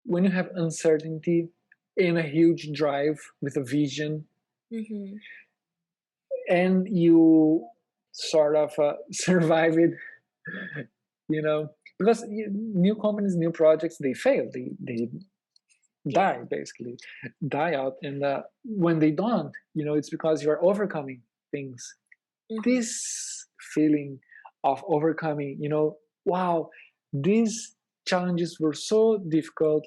when you have uncertainty in a huge drive with a vision, Mm-hmm. and you sort of survive it, because new companies, new projects, they fail, they die, Yeah. basically, die out. And when they don't, it's because you're overcoming things. Mm-hmm. This feeling of overcoming, wow, these challenges were so difficult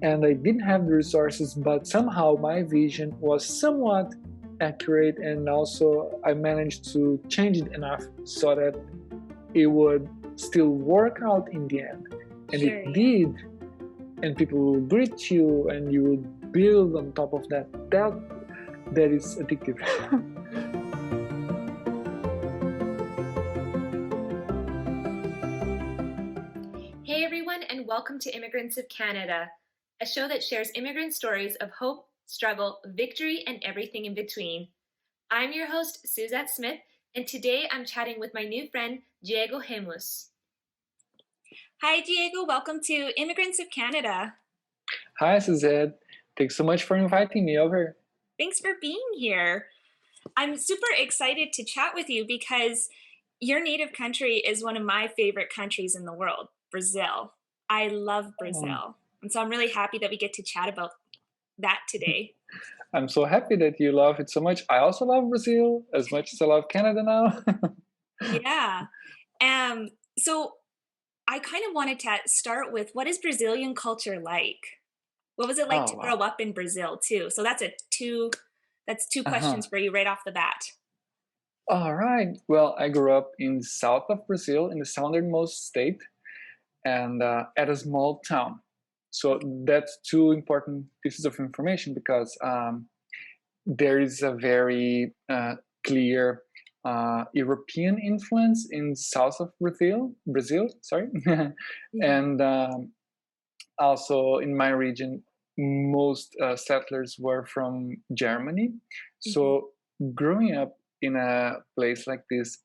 and I didn't have the resources, but somehow my vision was somewhat accurate, and also I managed to change it enough so that it would still work out in the end. And Sure. it did, and people will greet you and you will build on top of that. That is addictive. Hey everyone, and welcome to Immigrants of Canada, a show that shares immigrant stories of hope, struggle, victory, and everything in between. I'm your host, Suzette Smith, and today I'm chatting with my new friend, Diego Remus. Hi Diego, welcome to Immigrants of Canada. Hi, Suzette. Thanks so much for inviting me over. Thanks for being here. I'm super excited to chat with you because your native country is one of my favorite countries in the world, Brazil. I love Brazil. And so I'm really happy that we get to chat about that today. I'm so happy that you love it so much. I also love Brazil as much as I love Canada now. Yeah. So I kind of wanted to start with, what is Brazilian culture like? What was it like to grow Wow. up in Brazil too? So that's two Uh-huh. questions for you right off the bat. All right. Well, I grew up in the south of Brazil, in the southernmost state, and at a small town. So that's two important pieces of information, because there is a very clear European influence in south of Brazil, sorry, and also in my region, most settlers were from Germany. So growing up in a place like this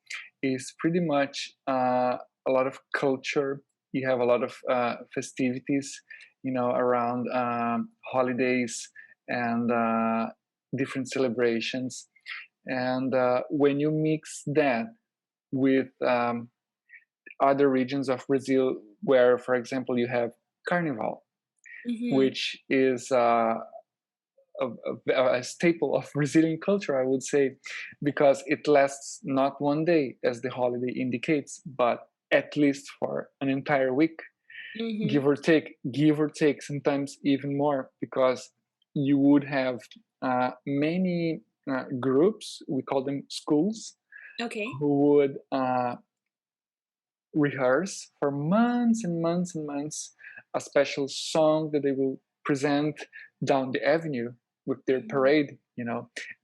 is pretty much a lot of culture. You have a lot of festivities, around holidays and different celebrations. And when you mix that with other regions of Brazil, where, for example, you have Carnival, which is a staple of Brazilian culture, I would say, because it lasts not one day, as the holiday indicates, but at least for an entire week, give or take, sometimes even more, because you would have many groups, we call them schools, who would rehearse for months and months and months a special song that they will present down the avenue with their parade,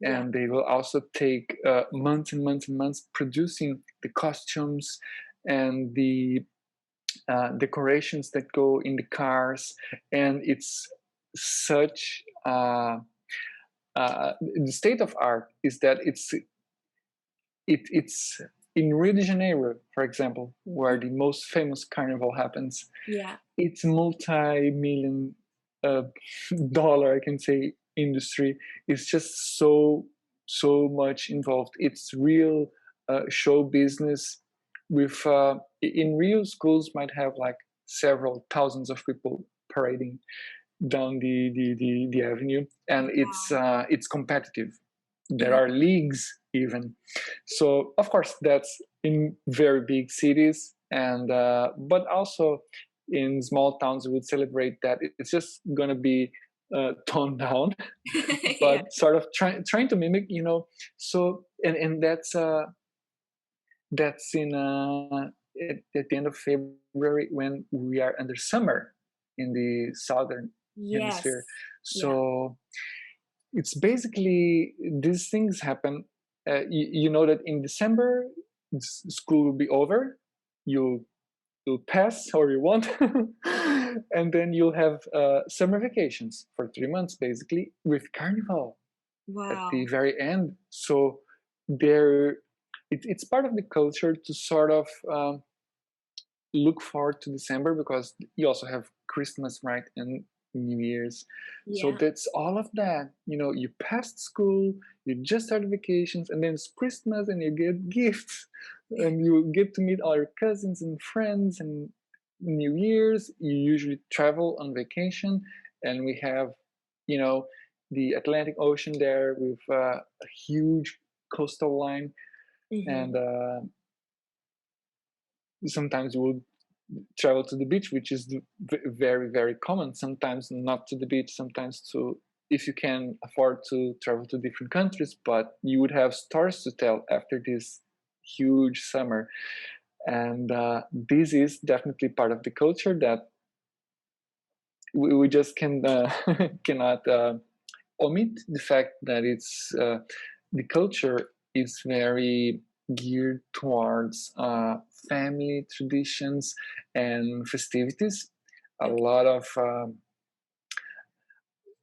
and they will also take months and months and months producing the costumes and the decorations that go in the cars. And it's such the state of art is that it's in Rio de Janeiro, for example, where the most famous carnival happens. Yeah. It's multi-million dollar, I can say, industry. It's just so much involved. It's real show business. With in Rio, schools might have like several thousands of people parading down the avenue, and it's competitive. There are leagues even. So of course that's in very big cities, and but also in small towns we would celebrate that. It's just gonna be toned down, but sort of trying to mimic, So and that's in at the end of February, when we are under summer in the southern hemisphere. So it's basically, these things happen. You know that in December, school will be over. You'll pass or you won't, and then you'll have summer vacations for 3 months, basically, with Carnival at the very end. So it's part of the culture to sort of look forward to December, because you also have Christmas, right? And New Year's. So Yeah. that's all of that. You passed school, you just started vacations, and then it's Christmas and you get gifts and you get to meet all your cousins and friends. And New Year's, you usually travel on vacation, and we have, you know, the Atlantic Ocean there with a huge coastal line. And Mhm. sometimes we will travel to the beach, which is very, very common. Sometimes not to the beach, sometimes to, if you can afford to travel to different countries, but you would have stories to tell after this huge summer. And this is definitely part of the culture that we just cannot omit the fact that it's the culture is very geared towards family traditions and festivities. A Okay. lot of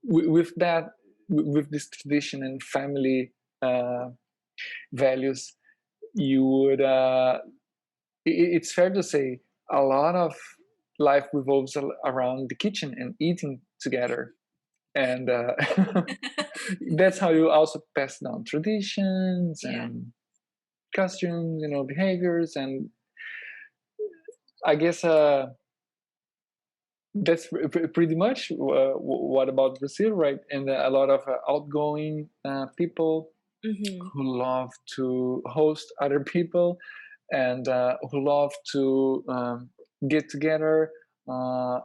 with that, with this tradition and family uh, values, you would it's fair to say a lot of life revolves around the kitchen and eating together. And that's how you also pass down traditions Yeah. and costumes, behaviors. And I guess that's pretty much what about Brazil, right? And a lot of outgoing people Mhm. who love to host other people, and who love to get together uh,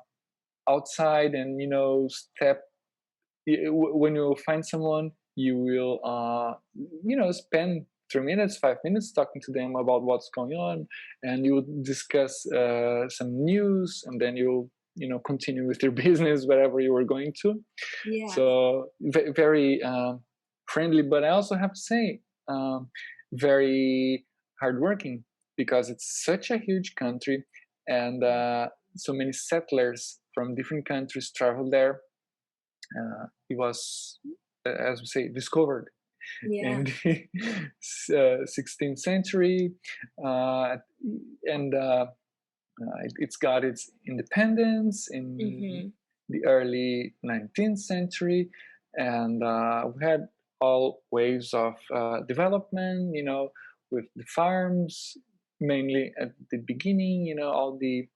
outside, and step. When you find someone, you will spend 3 minutes, 5 minutes talking to them about what's going on, and you will discuss some news, and then you'll continue with your business wherever you were going to. Yeah. So very friendly, but I also have to say very hardworking, because it's such a huge country, and so many settlers from different countries travel there. It was, as we say, discovered Yeah. in the 16th century, uh, and it's got its independence in Mhm. the early 19th century, and we had all waves of development, with the farms, mainly at the beginning, all the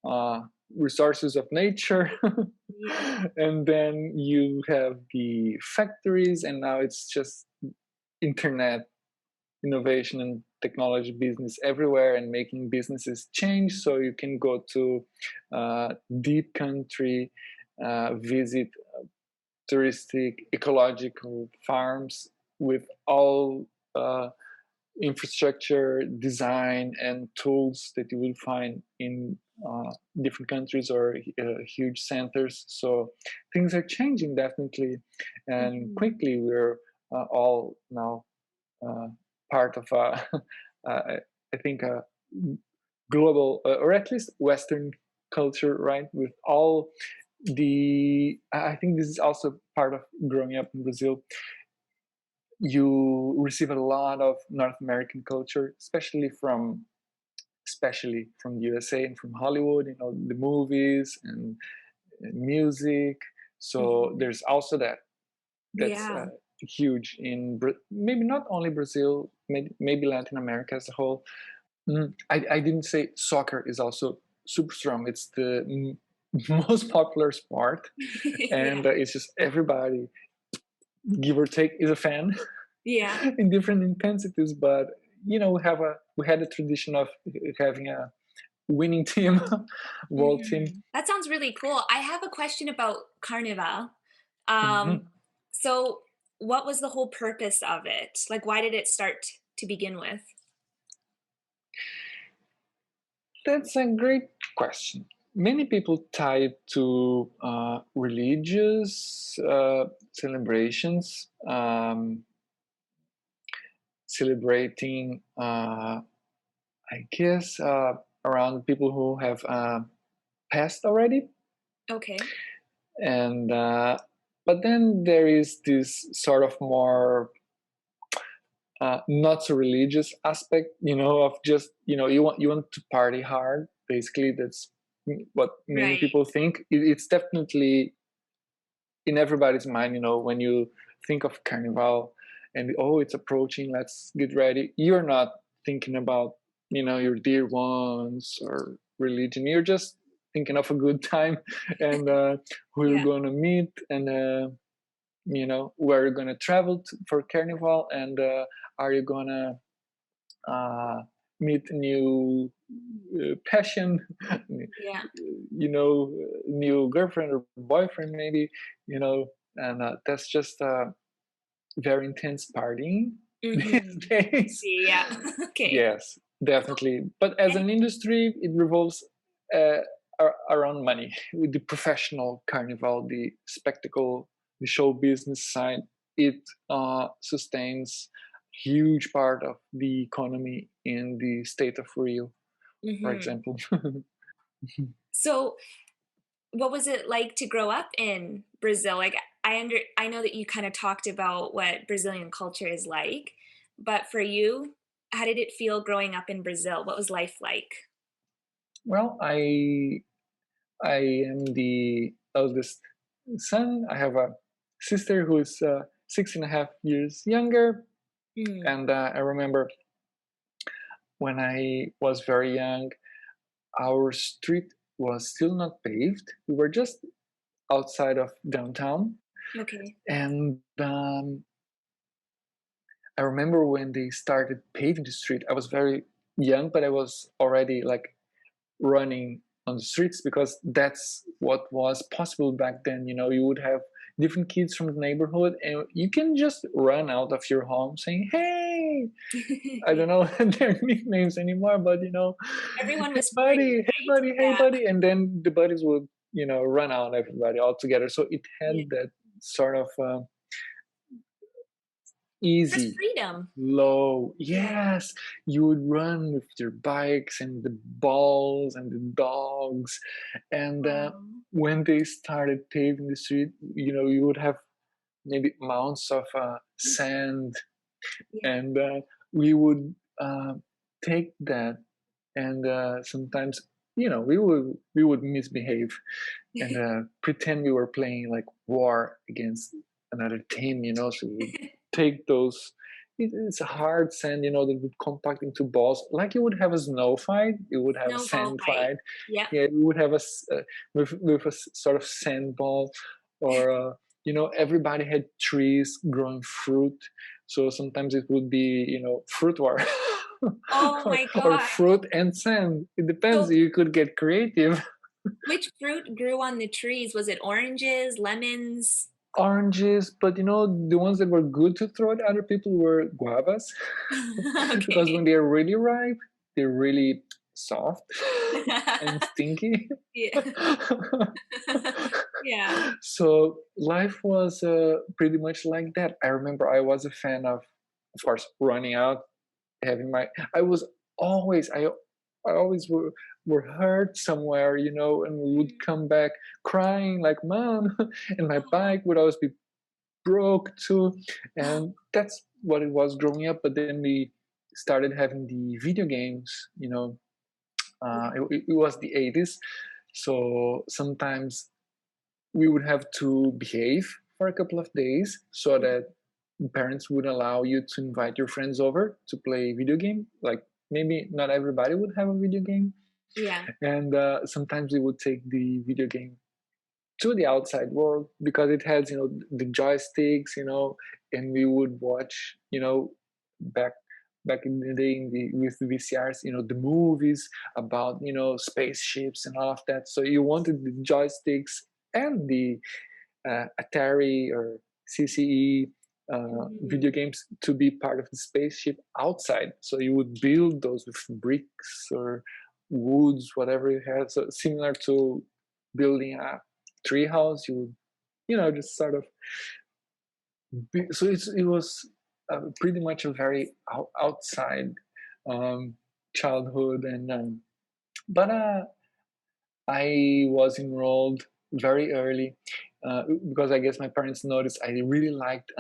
uh, resources of nature. Yeah. And then you have the factories, and now it's just internet innovation and technology business everywhere, and making businesses change, so you can go to deep country, visit touristic ecological farms with all infrastructure design and tools that you will find in uh, different countries or huge centers. So things are changing definitely, and Mhm. quickly. We're all now uh, part of a, I think, a global, or at least Western culture, right? With all I think this is also part of growing up in Brazil. You receive a lot of North American culture, especially from the USA and from Hollywood. The movies and music. So Mhm. there's also that's Yeah. huge in maybe not only Brazil, maybe Latin America as a whole. I didn't say soccer is also super strong. It's the most popular sport, Yeah. and it's just everybody, give or take, is a fan Yeah. in different intensities. But we had a tradition of having a winning team, world team. Mhm. That sounds really cool. I have a question about Carnival. Mhm. Um, so what was the whole purpose of it? Like, why did it start to begin with? That's a great question. Many people tie it to religious celebrations, celebrating, I guess, around people who have passed already. Okay. And but then there is this sort of more not so religious aspect, of just you want to party hard. Basically, that's what many Right. people think. It's definitely in everybody's mind, when you think of Carnival and oh, it's approaching, let's get ready. You're not thinking about, your dear ones or religion. You're just thinking of a good time and who you're Yeah. going to meet and, where you're going to travel for Carnival and are you going to meet new passion, Yeah. new girlfriend or boyfriend, maybe, and that's just very intense partying these Mhm. I days. see, yeah. Okay. Yes, definitely. But as And an industry, it revolves around money. With the professional carnival, the spectacle, the show business side, it sustains huge part of the economy in the state of Rio, for mhm. example. So, what was it like to grow up in Brazil? Like, I know that you kinda talked about what Brazilian culture is like, but for you, how did it feel growing up in Brazil? What was life like? Well, I am the eldest son. I have a sister who is 6.5 years younger. Mm, And I remember when I was very young, our street was still not paved. We were just outside of downtown. okay. And I remember when they started paving the street, I was very young, but I was already like running on the streets because that's what was possible back then. You would have different kids from the neighborhood and you can just run out of your home saying, hey, I Yeah. don't know their nicknames anymore, but Everyone was free, hey right? buddy, hey Yeah. buddy, and then the buddies would, run out everybody all together. So it Yeah. had that sort of There's easy freedom. low. Yeah. Yes, you would run with your bikes and the balls and the dogs. And Aw. when they started paving the street, you would have maybe mounds of sand, Yeah. and we would take that and sometimes we would misbehave and pretend we were playing like war against another team, so we would take those. It's a hard sand, that would compact into balls like you would have a snow fight, you would have a Snowball sand fight. fight. Yep. Yeah, we would have with a sort of sand ball, or everybody had trees growing fruit, so sometimes it would be fruit war. Oh or, my or god. fruit and sand. It depends. So, You could get creative. which fruit grew on the trees? Was it oranges, lemons? Oranges, but the ones that were good to throw at other people were guavas, because Okay. when they're really ripe, they're really soft and stinky. Yeah. Yeah. So life was pretty much like that. I remember I was a fan of course, running out, having my. I was always. I always were hurt somewhere, and we would Mm. come back crying like mom, and my Aw. bike would always be broke too, and that's what it was growing up. But then we started having the video games. Yeah. It was the 80s, so sometimes we would have to behave for a couple of days so Mhm. that parents would allow you to invite your friends over to play video game. Like maybe not everybody would have a video game, Yeah. and sometimes we would take the video game to the outside world because it has the joysticks, and we would watch back in the day with the VCRs, the movies about spaceships and all of that. So you wanted the joysticks and the Atari or CCE video Mhm. games to be part of the spaceship outside. So you would build those with bricks or woods, whatever you had. So similar to building a tree house, you would, just sort of. So it was pretty much a very outside um, childhood, and but I was enrolled very early because I guess my parents noticed I really liked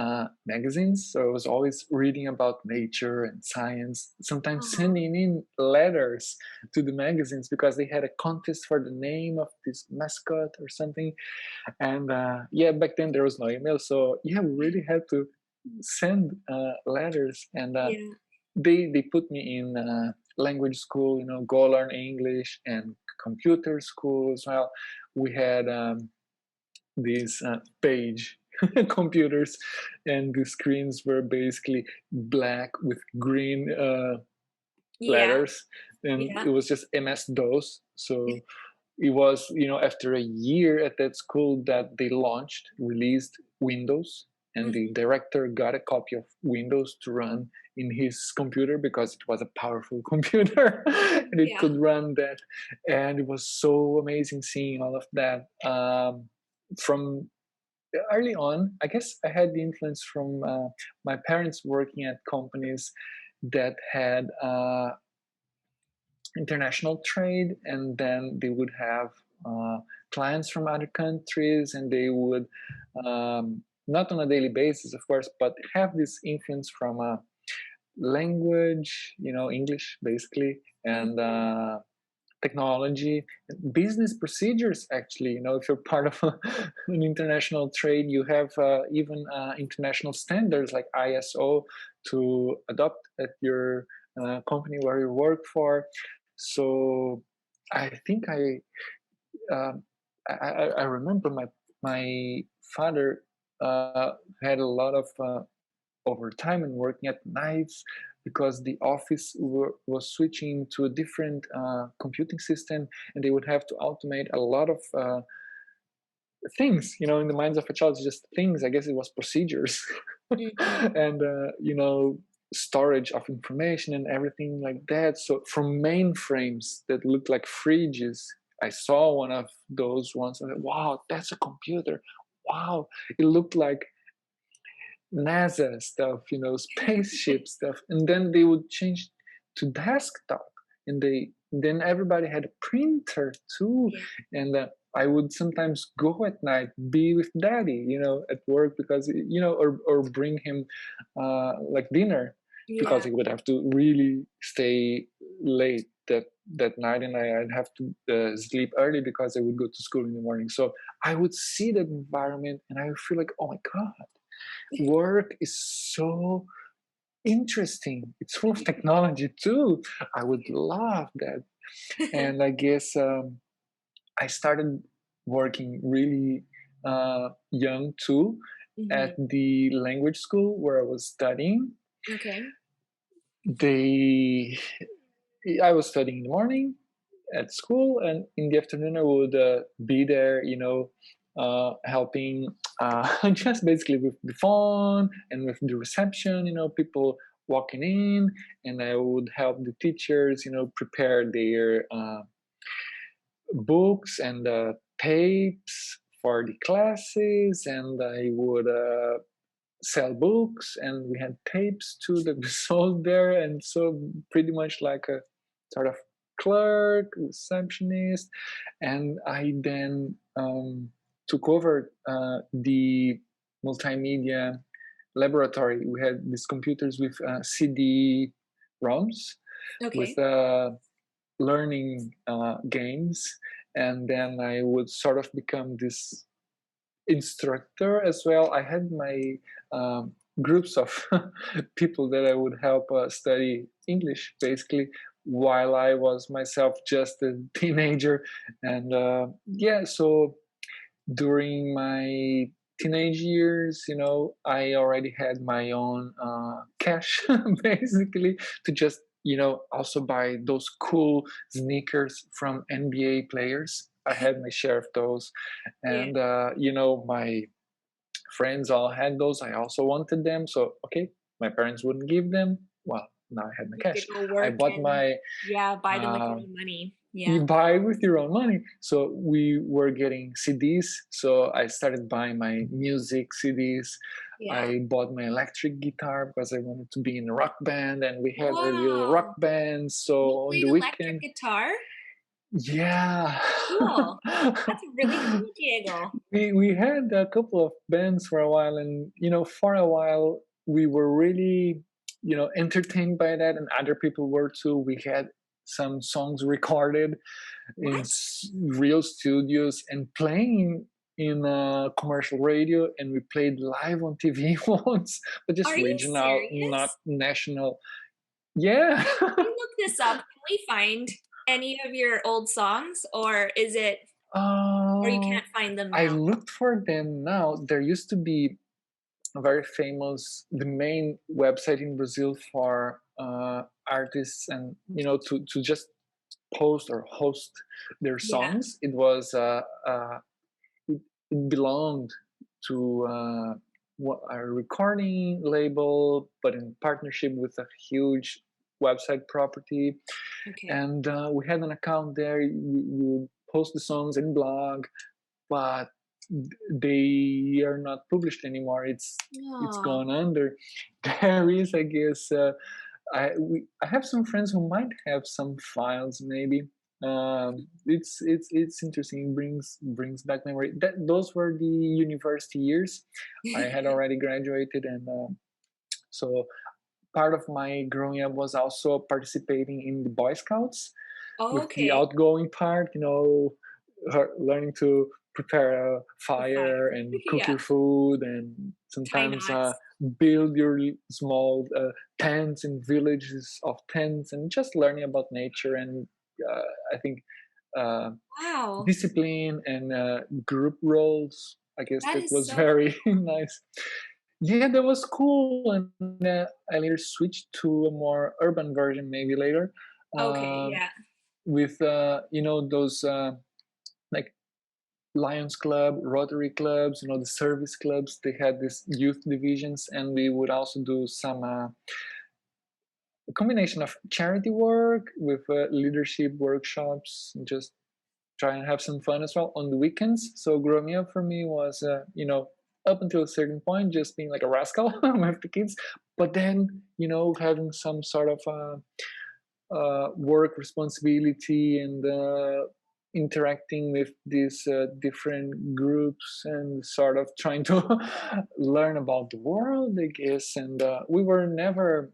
magazines, so I was always reading about nature and science. Sometimes Aw. sending in letters to the magazines because they had a contest for the name of this mascot or something. And yeah, back then there was no email, so yeah, we really had to send letters. And Yeah. they put me in language school, go learn English, and computer school as well. We had these page computers, and the screens were basically black with green Yeah. letters, and Yeah. it was just MS-DOS. So it was, after a year at that school that they released Windows, and the Mhm. director got a copy of Windows to run in his computer because it was a powerful computer and it Yeah. could run that. And it was so amazing seeing all of that. From early on, I guess I had the influence from my parents working at companies that had international trade, and then they would have clients from other countries, and they would, not on a daily basis, of course, but have this influence from language, English basically, and Mhm. technology, business procedures. Actually, if you're part of an international trade, you have even international standards like ISO to adopt at your company where you work for. So I think um, I remember my father had a lot of overtime and working at nights because the office was switching to a different computing system, and they would have to automate a lot of things. In the minds of a child, it's just things. I guess it was procedures. Mhm. And storage of information and everything like that. So from mainframes that looked like fridges, I saw one of those ones and wow, that's a computer. Wow, it looked like NASA stuff, spaceship stuff, and then they would change to desktop, and then everybody had a printer too, Yeah. and I would sometimes go at night, be with daddy, at work because or bring him like dinner because Yeah. he would have to really stay late that night, and I'd have to sleep early because I would go to school in the morning. So I would see that environment, and I would feel like, oh my god, work is so interesting. It's full of technology too. I would love that. And I guess I started working really young too at Mhm. the language school where I was studying. Okay. They, I was studying in the morning at school, and in the afternoon I would be there, helping just basically with the phone and with the reception, people walking in, and I would help the teachers, prepare their books and tapes for the classes, and I would sell books, and we had tapes too that we sold there, and so pretty much like a sort of clerk, receptionist. And I then took over the multimedia laboratory. We had these computers with CD ROMs with Okay. learning games, and then I would sort of become this instructor as well. I had my groups of people that I would help study English basically while I was myself just a teenager. And yeah, so during my teenage years, I already had my own cash basically to just, also buy those cool sneakers from NBA players. I had my share of those. Yeah. And, my friends all had those. I also wanted them. So, okay, my parents wouldn't give them. Well, now I had my You cash. could go I work bought and my yeah, buy them with your uh, own money. you Yeah. buy with your own money. So we were getting CDs. So I started buying my music CDs. Yeah. I bought my electric guitar because I wanted to be in a rock band, and we had a little rock Wow. band. So You on played the electric weekend, guitar? Yeah. Cool. That's really cool, Diego. We had a couple of bands for a while, and for a while we were really entertained by that, and other people were too. We had some songs recorded in What? real studios and playing in commercial radio, and we played live on TV once, but just Are you regional, not serious? national. Yeah. Can we look this up? Can we find any of your old songs, or is it, or you uh, can't find them I now? looked for them now. There used to be a very famous, the main website in Brazil for artists, and to just post or host their Yeah. songs. It belonged to a recording label, but in partnership with a huge website property. Okay. And we had an account there. We would post the songs and blog, but they are not published anymore. It's Oh, gone under. There is, I guess. I have some friends who might have some files, maybe. It's interesting. It brings back memory. Those were the university years. I had already graduated, and so part of my growing up was also participating in the Boy Scouts, with the okay. outgoing part, learning to prepare a The fire. fire and cook Yeah. your food, and Tie sometimes knots. build your small tents in villages of tents, and just learning about nature, and I think uh, Wow. discipline and group roles. I guess That that is was so very cool. nice. Yeah, that was cool. And I later switched to a more urban version, maybe later, Okay, um, yeah. with those like Lions Club, Rotary clubs, the service clubs. They had these youth divisions, and we would also do some a combination of charity work with leadership workshops, and just try and have some fun as well on the weekends. So growing up for me was, up until a certain point, just being like a rascal with the kids, but then having some sort of work responsibility, and interacting with these different groups, and sort of trying to learn about the world, I guess. And we were never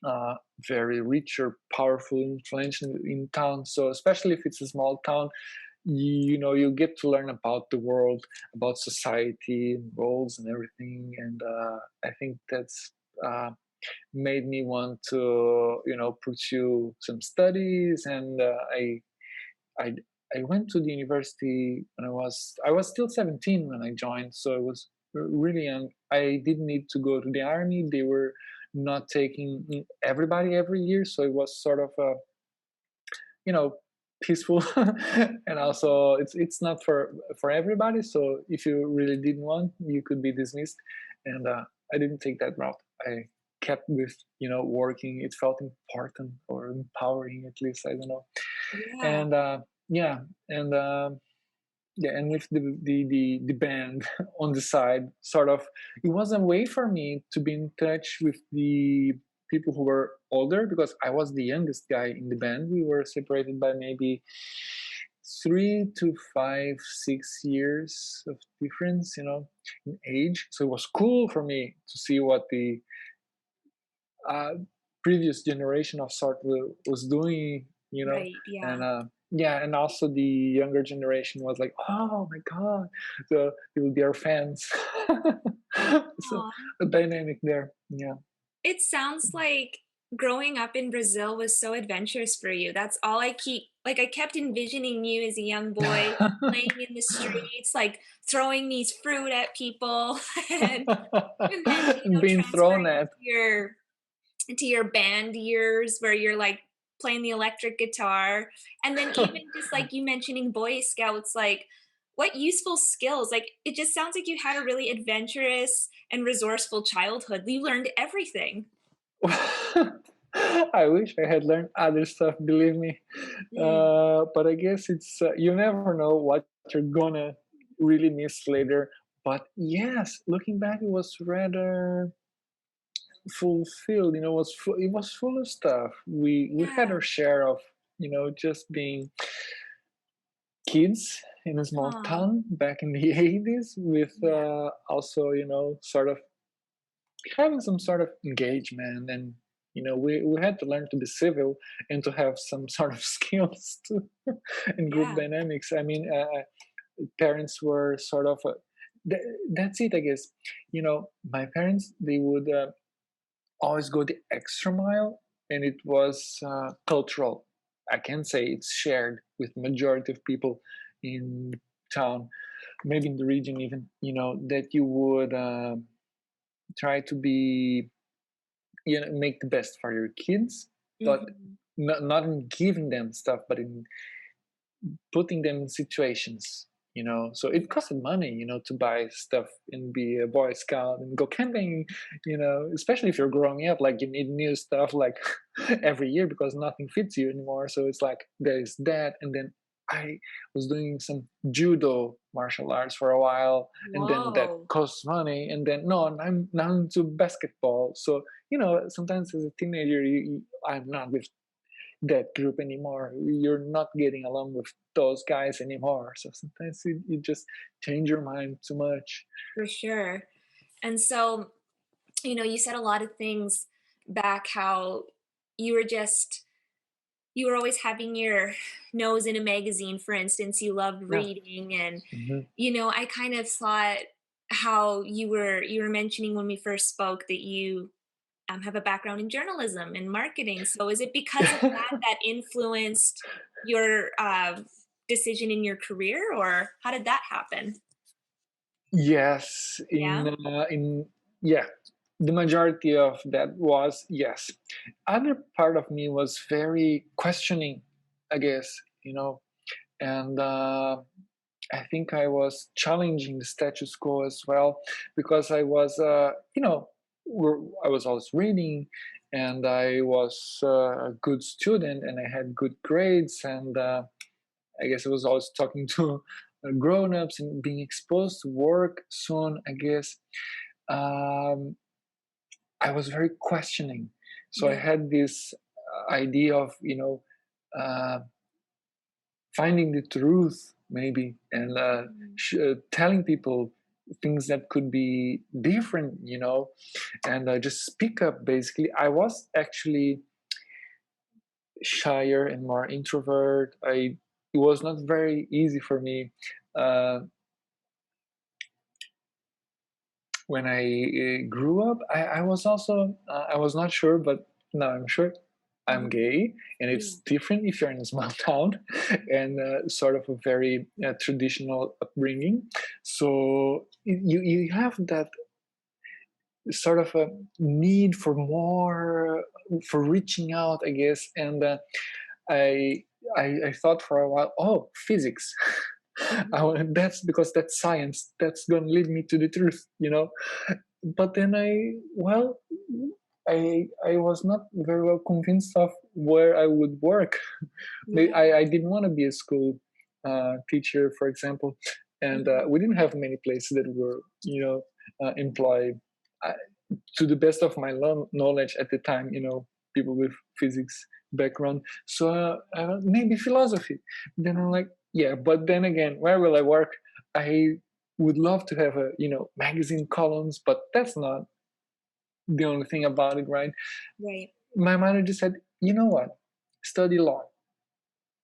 uh, very rich or powerful, influential in town. So especially if it's a small town, you get to learn about the world, about society and roles and everything. And I think that's uh, made me want to pursue some studies. And I I went to the university when I was still 17 when I joined, so I was really young. I didn't need to go to the army. They were not taking everybody every year, so it was sort of a you know peaceful. And also it's not for everybody, so if you really didn't want, you could be dismissed. And I didn't take that route. I kept with working. It felt important, or empowering, at least, I don't know. Yeah. And yeah. And yeah, and with the band on the side, sort of, it was a way for me to be in touch with the people who were older, because I was the youngest guy in the band. We were separated by maybe 3 to 5, 6 years of difference, in age. So it was cool for me to see what the uh, previous generation of sort was doing, Right, and yeah. yeah, and also the younger generation was like, oh my god, so they will be our fans. So Aw. a dynamic there, yeah. It sounds like growing up in Brazil was so adventurous for you. That's all I keep like, I kept envisioning you as a young boy playing in the streets, like, throwing these fruit at people, and even then, Being thrown transferring at. into your band years where you're, like, playing the electric guitar, and then even just, like, you mentioning Boy Scouts, like, what useful skills, like, it just sounds like you had a really adventurous and resourceful childhood. You learned everything. I wish I had learned other stuff, believe me. Mm, But I guess it's you never know what you're gonna really miss later. But yes, looking back, it was rather fulfilled. It was full of stuff. We had yeah. our share of just being. kids in a small Oh, town back in the 80s with yeah. also, sort of having some sort of engagement. And we had to learn to be civil and to have some sort of skills to in group Yeah. dynamics. I mean, parents were sort of that's it, I guess. My parents, they would always go the extra mile, and it was cultural. I can say it's shared with majority of people in town, maybe in the region even, that you would try to be, make the best for your kids, but Mhm. not in giving them stuff, but in putting them in situations. So it costed money, to buy stuff and be a boy scout and go camping. Especially if you're growing up, like you need new stuff like every year because nothing fits you anymore. So it's like there's that. And then I was doing some judo martial arts for a while, and then that Whoa. costs money. And then no, I'm now into basketball. So sometimes as a teenager, I'm not with that group anymore. You're not getting along with those guys anymore. So sometimes you just change your mind too much. For sure. And so, you said a lot of things back how you were just you were always having your nose in a magazine, for instance. You loved Yeah. reading, and Hmm. I kind of thought how you were mentioning when we first spoke that you have a background in journalism and marketing. So is it because of that that influenced your decision in your career, or how did that happen? Yes, Yeah. in yeah, the majority of that was yes. Other part of me was very questioning, I guess, and I think I was challenging the status quo as well because I was, I was always reading, and I was a good student, and I had good grades, and I guess I was always talking to grown-ups and being exposed to work soon. I guess um, I was very questioning, so I Yeah. had this idea of uh, finding the truth maybe, and Mhm. telling people things that could be different, and just speak up. Basically, I was actually shyer and more introvert. It was not very easy for me uh, when I grew up. I was also I was not sure, but now I'm sure I'm Mhm. gay, and Yeah. it's different if you're in a small town and sort of a very traditional upbringing. So you have that sort of a need for more, for reaching out, I guess. And I, I thought for a while, oh, physics. Mhm. That's because that's science. That's going to lead me to the truth, But then I was not very well convinced of where I would work. Yeah. I didn't want to be a school teacher, for example, and Mhm. we didn't have many places that were, employ. I, to the best of my knowledge at the time, people with physics background. So maybe philosophy. Then I'm like, yeah, but then again, where will I work? I would love to have magazine columns, but that's not the only thing about it, right? Right. My manager said, you know what, study law,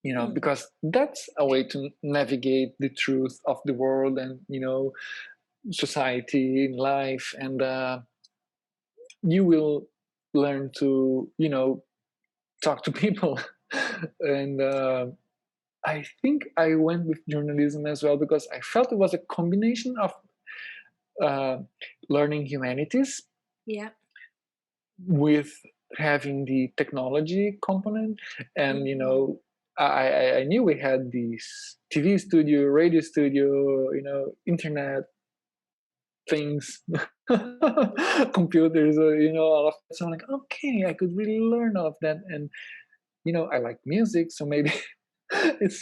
Hmm. because that's a way Okay. to navigate the truth of the world and society, life, and you will learn to talk to people. And I think I went with journalism as well because I felt it was a combination of uh, learning humanities Yeah. with having the technology component. And Mhm. I knew we had this TV studio, radio studio, internet things, computers, all of that. So I'm like, okay, I could really learn all of that. And I like music, so maybe it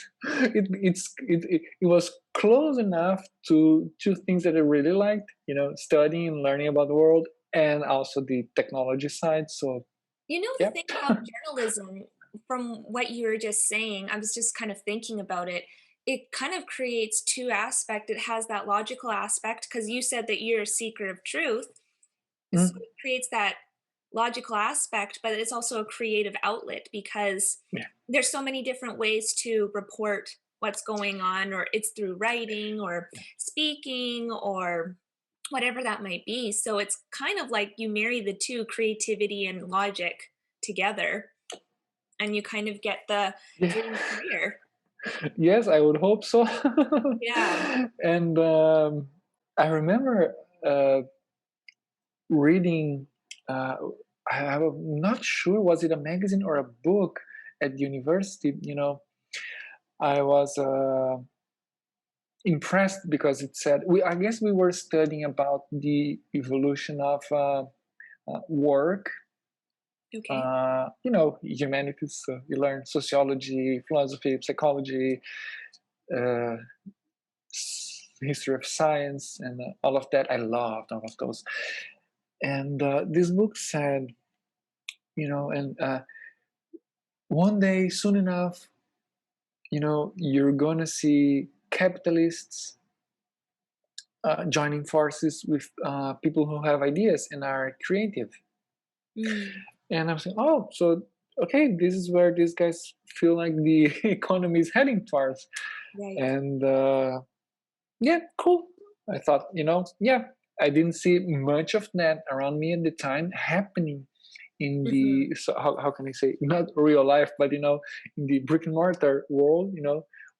was close enough to two things that I really liked, studying and learning about the world, and also the technology side. So The yeah. thing about journalism, from what you were just saying, I was just kind of thinking about it. it kind of creates two aspect. It has that logical aspect because you said that you're a seeker of truth. So Mm, it creates that logical aspect, but it's also a creative outlet because yeah. there's so many different ways to report what's going on, or it's through writing or speaking or whatever that might be. So it's kind of like you marry the two, creativity and logic, together, and you kind of get the Yeah. dream career. Yes, I would hope so. Yeah. And I remember uh, reading, uh, I'm not sure, was it a magazine or a book at university? I was impressed because it said, I guess we were studying about the evolution of work, Okay. humanities. So you learn sociology, philosophy, psychology, uh, history of science, and all of that. I loved all of those. And this book said, and one day, soon enough, you're gonna see capitalists joining forces with people who have ideas and are creative. Mm, And I'm saying, oh, so okay, this is where these guys feel like the economy is heading towards. right. And yeah, cool. I thought, yeah, I didn't see much of that around me at the time happening in Mhm. the, so how can I say, not real life, but in the brick and mortar world.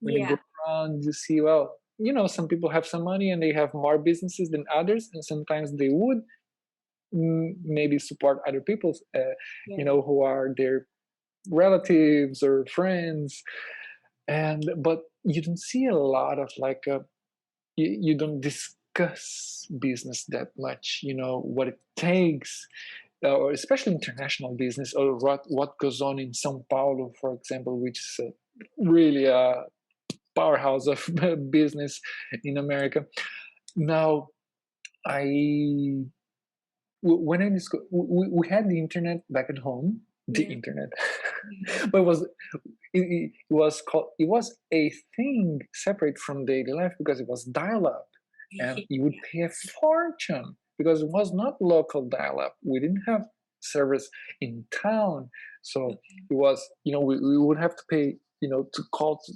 When you go Yeah. around, you see, well, some people have some money and they have more businesses than others, and sometimes they would maybe support other people, Yeah. who are their relatives or friends. And but you don't see a lot of like you don't discuss business that much, what it takes, or especially international business, or what goes on in Sao Paulo, for example, which is really a powerhouse of business in America. Now, I when I we had the internet back at home, the Yeah. internet, Mhm. but it was a thing separate from daily life because it was dial-up, and you would Yeah. pay a fortune because it was not local dial-up. We didn't have service in town, so Okay. it was, we would have to pay, to call to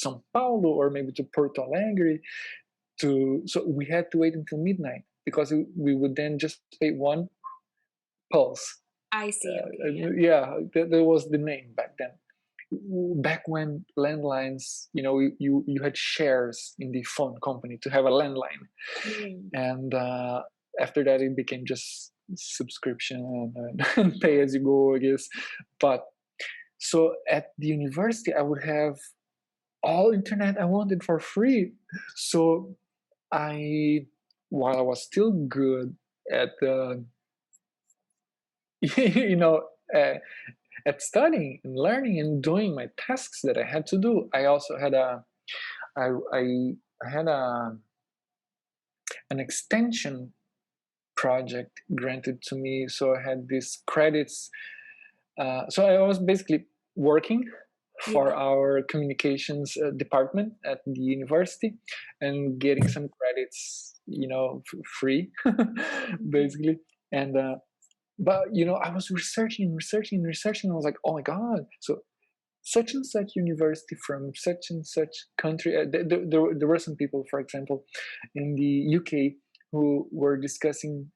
São Paulo or maybe to Porto Alegre, so we had to wait until midnight because we would then just pay one pulse. I see, okay, yeah. Yeah, that was the name back then. Back when landlines, you had shares in the phone company to have a landline, Mm, and after that it became just subscription and pay as you go, I guess. But so at the university, I would have all internet I wanted for free. So I, while I was still good at you know uh, at studying and learning and doing my tasks that I had to do, I also had I, I, I had an extension project granted to me, so I had these credits. So I was basically working for yeah. our communications department at the university and getting some credits, free, Mhm. basically. And but I was researching. I was like, oh my god! So such and such university from such and such country. There were some people, for example, in the UK who were discussing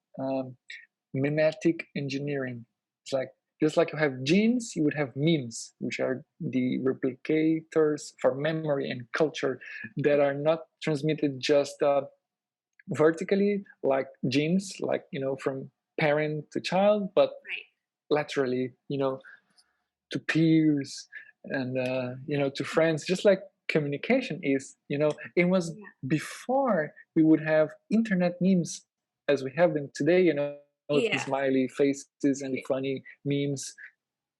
memetic engineering. It's like just like you have genes, you would have memes, which are the replicators for memory and culture that are not transmitted just vertically, like genes, like from parent to child, but Right. laterally, to peers and to friends, just like communication is. It was Yeah. before we would have internet memes as we have them today, with the Yeah. smiley faces and the Yeah. funny memes.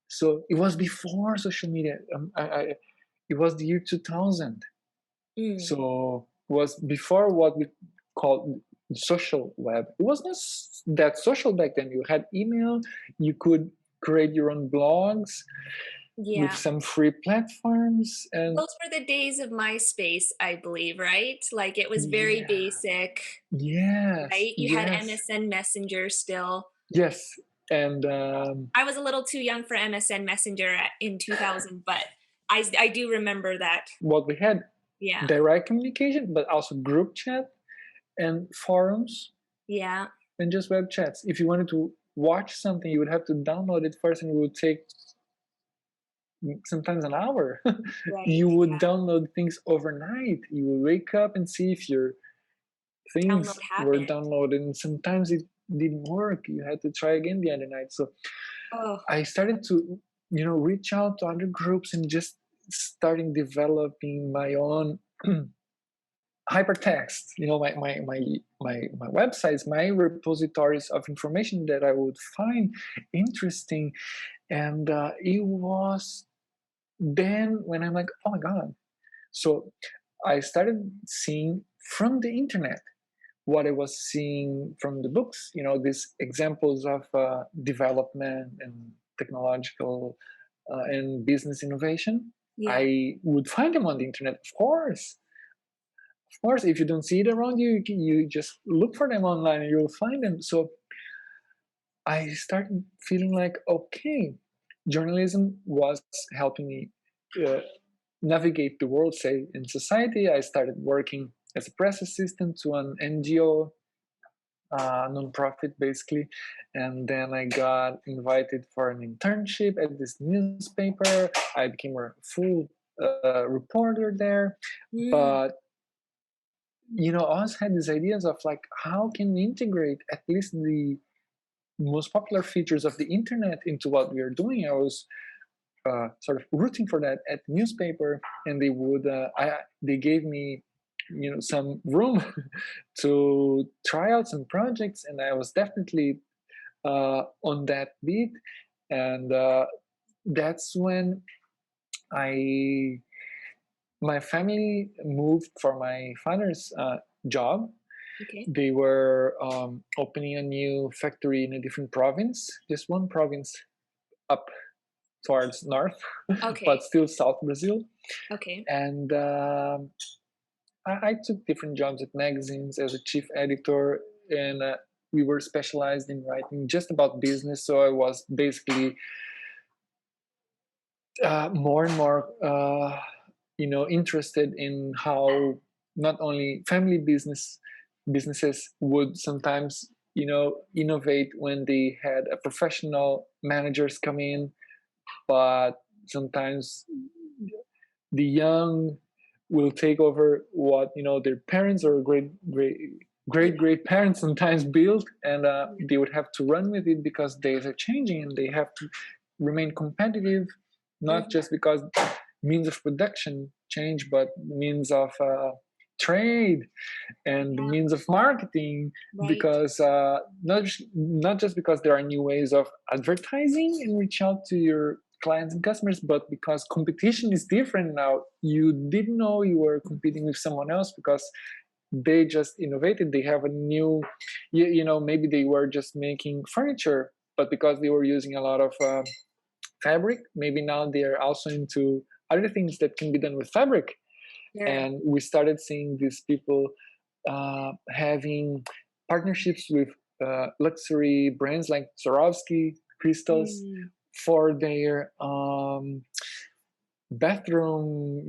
So it was before social media. It was the year 2000. Mm, So it was before what we called social web. It was not that social back then. You had email, you could create your own blogs, with Yeah. some free platforms. And Those were the days of MySpace, I believe, right? Like, it was very yeah, basic, yes, right? You had yes, MSN Messenger still. yes. And I was a little too young for MSN Messenger in 2000, but I do remember that. what we had, Yeah. direct communication, but also group chat and forums Yeah. and just web chats. If you wanted to watch something, you would have to download it first, and it would take sometimes an hour. Right. You would Yeah. download things overnight. You would wake up and see if your Download things were happened. downloaded, and sometimes it didn't work. You had to try again the other night. So Oh, I started to, reach out to other groups and just starting developing my own hypertext. My websites, my repositories of information that I would find interesting. And it was then when I'm like, oh my god. So I started seeing from the internet what I was seeing from the books, these examples of development and technological and business innovation. yeah. I would find them on the internet, of course. Of course, if you don't see it around you, you just look for them online and you'll find them. So I started feeling like, okay, journalism was helping me uh, navigate the world, say, in society. I started working as a press assistant to an NGO, nonprofit basically, and then I got invited for an internship at this newspaper. I became a full reporter there, Mm, but I always had these ideas of like, how can we integrate at least the most popular features of the internet into what we are doing. I was sort of rooting for that at the newspaper, and they gave me some room to try out some projects, and I was definitely on that beat. And that's when I my family moved for my father's job. okay. They were opening a new factory in a different province, just one province up towards north, but Okay. still South Brazil. Okay. And I took different jobs at magazines as a chief editor, and we were specialized in writing just about business. So I was basically more and more, interested in how not only family businesses would sometimes, innovate when they had a professional managers come in, but sometimes the young will take over what their parents or Yeah. great parents sometimes built, and Yeah. they would have to run with it because days are changing and they have to remain competitive, not Mhm. just because means of production change, but means of trade and Yeah. means of marketing, Right. because not just because there are new ways of advertising and reach out to your clients and customers, but because competition is different now. You didn't know you were competing with someone else because they just innovated. They have a new, maybe they were just making furniture, but because they were using a lot of fabric, maybe now they're also into other things that can be done with fabric. Sure. And we started seeing these people having partnerships with luxury brands like Swarovski crystals Mm. for their bathroom,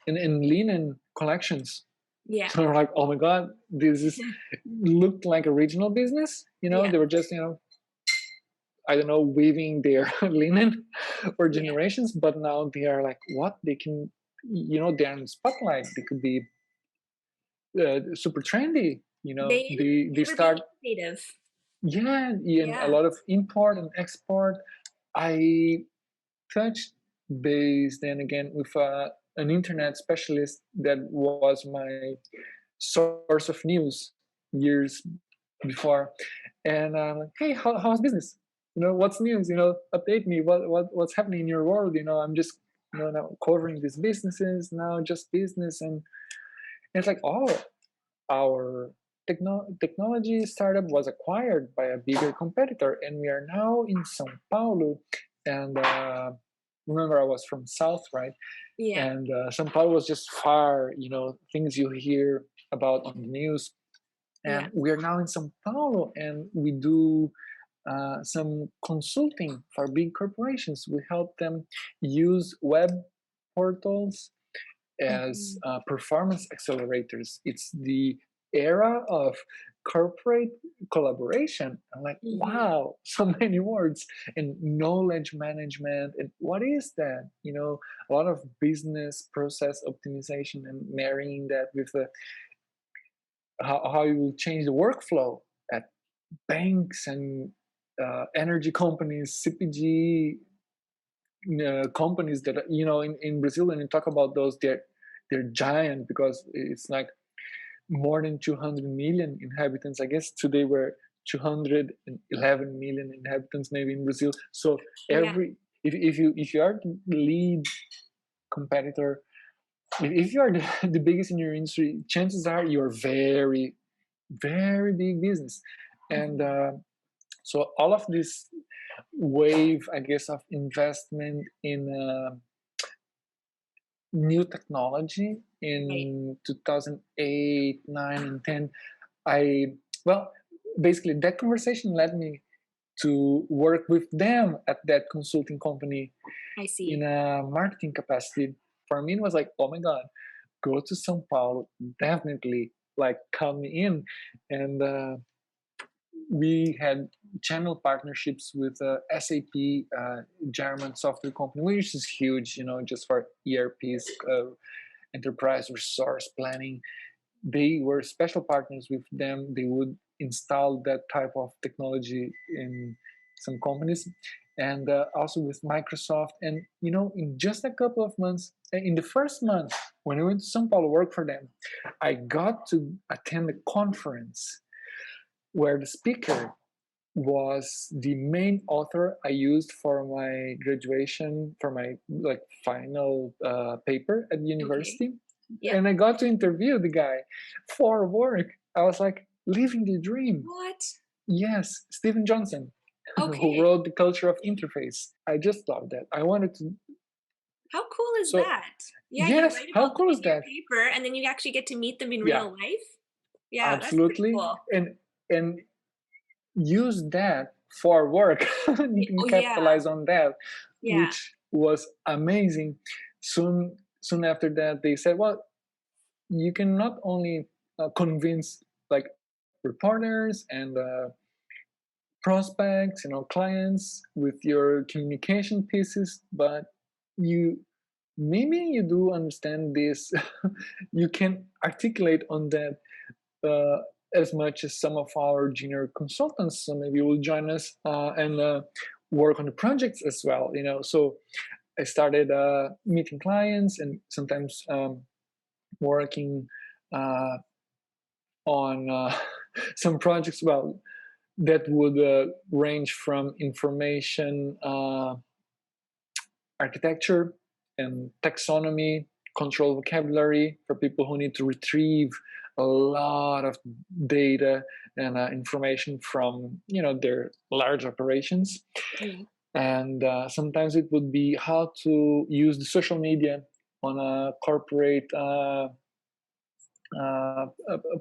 in linen collections. Yeah. So we're like, oh my god, this is looked like a regional business. Yeah. They were just, I don't know, weaving their linen for Yeah. generations, but now they are like, what they can, they're in the spotlight. They could be super trendy. They They were being start, innovative. yeah, in a Yeah. lot of import and export. I touched base then again with an internet specialist that was my source of news years before, and I'm like, hey, how's business? What's news? Update me. What's happening in your world? I'm just now covering these businesses now, just business, and it's like, oh, our technology startup was acquired by a bigger competitor, and we are now in São Paulo, and remember I was from South, right? Yeah. And São Paulo was just far, things you hear about on the news. Yeah. And we are now in São Paulo, and we do some consulting for big corporations. We help them use web portals as Mhm. performance accelerators. It's the era of corporate collaboration. I'm like, Mhm. wow, so many words. And knowledge management. And what is that? A lot of business process optimization and marrying that with how you will change the workflow at banks and energy companies, CPG companies that in Brazil. When you talk about those, they're giant because it's like more than 200 million inhabitants. I guess today we're 211 million inhabitants maybe in Brazil. So Yeah. every if you are the lead competitor, if you are the biggest in your industry, chances are you're very very big business. And Mhm. so all of this wave, I guess, of investment in new technology Right. in 2008, 9, and 10, I, well, basically that conversation led me to work with them at that consulting company I in see. a marketing capacity. For me, it was like, oh my God, go to Sao Paulo, definitely like come in. And we had channel partnerships with SAP, German software company, which is huge, just for ERPs, enterprise resource planning. They were special partners with them. They would install that type of technology in some companies, and also with Microsoft. And in just a couple of months, in the first month when I went to São Paulo work for them, I got to attend a conference where the speaker was the main author I used for my graduation, for my like final paper at Okay. university. Yep. And I got to interview the guy for work. I was like living the dream. What? Yes, Stephen Johnson, who Okay. wrote The Culture of Interface. I just loved that. I wanted to. How cool is So that? Yeah, you yes, write how about them cool is in your that? paper and then you actually get to meet them in Yeah, real life? Yeah, that's pretty absolutely. cool. And use that for work. You can Oh, yeah. capitalize on that, Yeah. which was amazing. Soon after that, they said, well, you can not only convince like reporters and prospects, clients with your communication pieces, but you maybe you do understand this. You can articulate on that uh, as much as some of our junior consultants. So maybe will join us and work on the projects as well. So I started meeting clients and sometimes working uh, on some projects. Well, that would range from information architecture and taxonomy, control vocabulary for people who need to retrieve a lot of data and information from their large operations. Yeah. And sometimes it would be how to use the social media on a corporate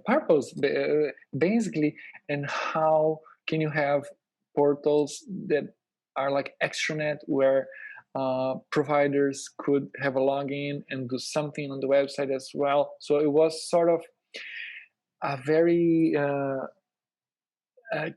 purpose, basically, and how can you have portals that are like extranet where providers could have a login and do something on the website as well. So it was sort of a very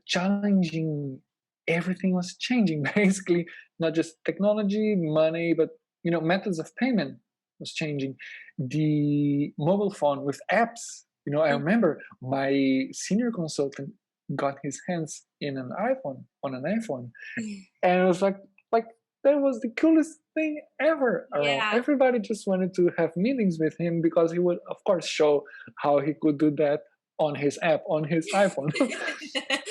challenging. Everything was changing basically, not just technology, money, but methods of payment was changing. The mobile phone with apps. I Mm. remember my senior consultant got his hands in an iPhone on an iPhone, and it was like that was the coolest thing ever around. Yeah. Everybody just wanted to have meetings with him because he would, of course, show how he could do that on his app on his iPhone.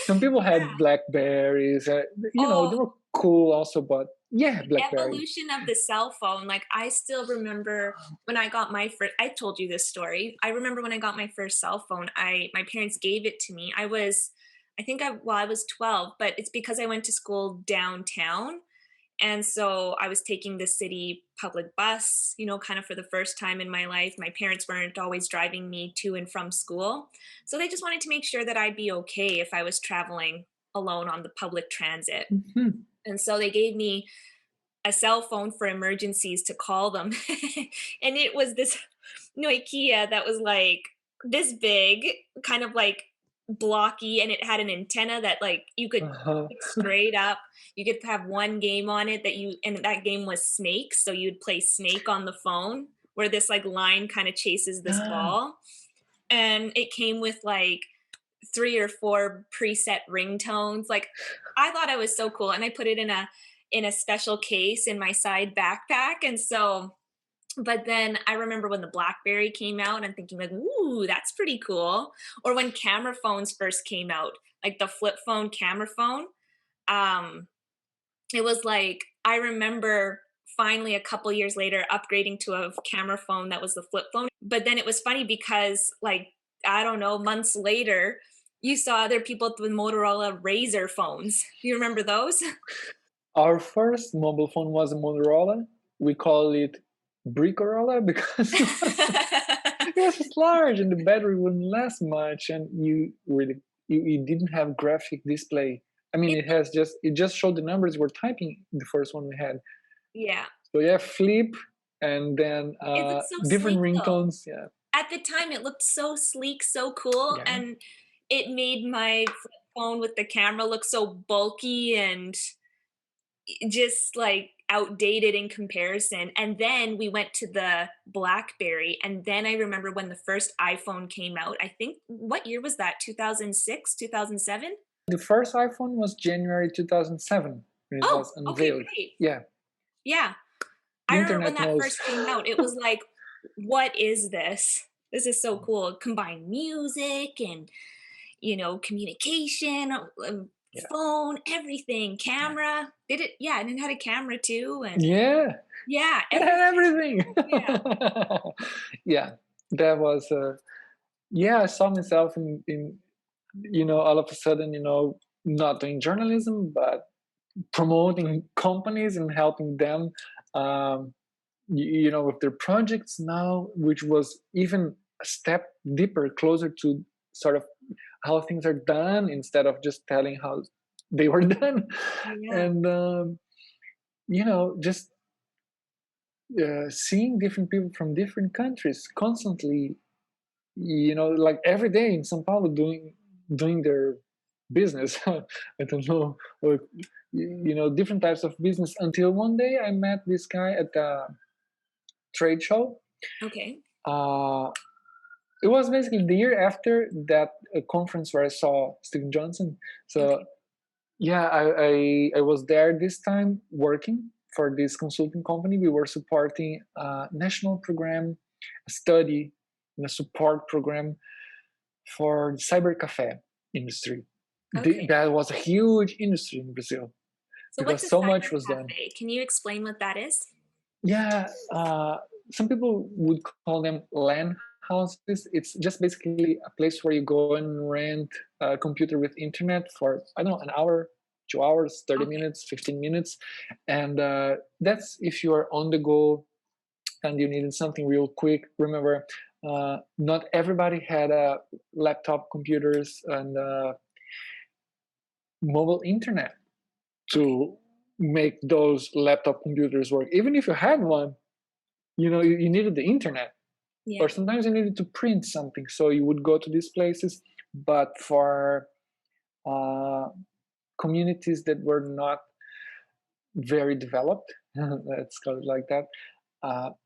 Some people had Yeah. Blackberries. They Oh, were cool also, but yeah, the Blackberry. evolution of the cell phone, like, I still remember when I got my first. I told you this story. I remember when I got my first cell phone, my parents gave it to me. I think I was 12, but it's because I went to school downtown, And so I was taking the city public bus, kind of for the first time in my life. My parents weren't always driving me to and from school. So they just wanted to make sure that I'd be okay if I was traveling alone on the public transit. Mhm. And so they gave me a cell phone for emergencies to call them. And it was this Nokia that was like this big, kind of like blocky, and it had an antenna that like you could Uh-huh. pick straight up. You could have one game on it and that game was Snake. So you'd play Snake on the phone where this like line kind of chases this Ah, ball. And it came with like 3 or 4 preset ringtones. Like I thought I was so cool, and I put it in a special case in my side backpack. And so, but then I remember when the BlackBerry came out, I'm thinking like, ooh, that's pretty cool. Or when camera phones first came out, like the flip phone camera phone. Um, it was like I remember finally a couple years later upgrading to a camera phone that was the flip phone. But then it was funny because like I don't know, months later, you saw other people with Motorola Razor phones. You remember those? our first mobile phone was a Motorola. We call it Bricorola because it was just large and the battery wouldn't last much, and you didn't have graphic display. I mean, It it just showed the numbers we're typing. The first one we had. yeah. So yeah, flip, and then It looks so different sleek though. ringtones. Yeah, At the time, it looked so sleek, so cool, yeah. and it made my flip phone with the camera look so bulky and just like outdated in comparison. And then we went to the BlackBerry, and then I remember when the first iPhone came out. I think what year was that? 2006, 2007? The first iPhone was January 2007 when it Oh, was okay, unveiled. great. Yeah, Yeah. the I remember when internet that knows. first came out, it was like, what is this? This is so cool. Combine music and, communication, Yeah, phone, everything, camera. Did it? Yeah, and it had a camera too. And yeah, yeah, it had everything. everything. Yeah. Yeah, that was. Yeah, I saw myself in all of a sudden, not doing journalism, but promoting companies and helping them, um, with their projects now, which was even a step deeper, closer to sort of how things are done instead of just telling how they were done. Yeah. And, just seeing different people from different countries constantly, like every day in Sao Paulo doing their business. I don't know, or different types of business. Until one day, I met this guy at a trade show. Okay. Uh, it was basically the year after that conference where I saw Stephen Johnson. So Okay. yeah, I was there this time working for this consulting company. We were supporting a national program, a study, and a support program for the cyber cafe industry. Okay. That was a huge industry in Brazil So what's because a so cyber much was done. cafe? Can you explain what that is? Yeah, some people would call them LAN houses. It's just basically a place where you go and rent a computer with internet for, I don't know, an hour, 2 hours, 30 Okay. minutes, 15 minutes. And that's if you are on the go and you needed something real quick. Remember, not everybody had laptop computers and mobile internet Okay. to make those laptop computers work. Even if you had one, you needed the internet, or Yeah. sometimes you needed to print something. So you would go to these places, but for uh, communities that were not very developed, let's call it like that,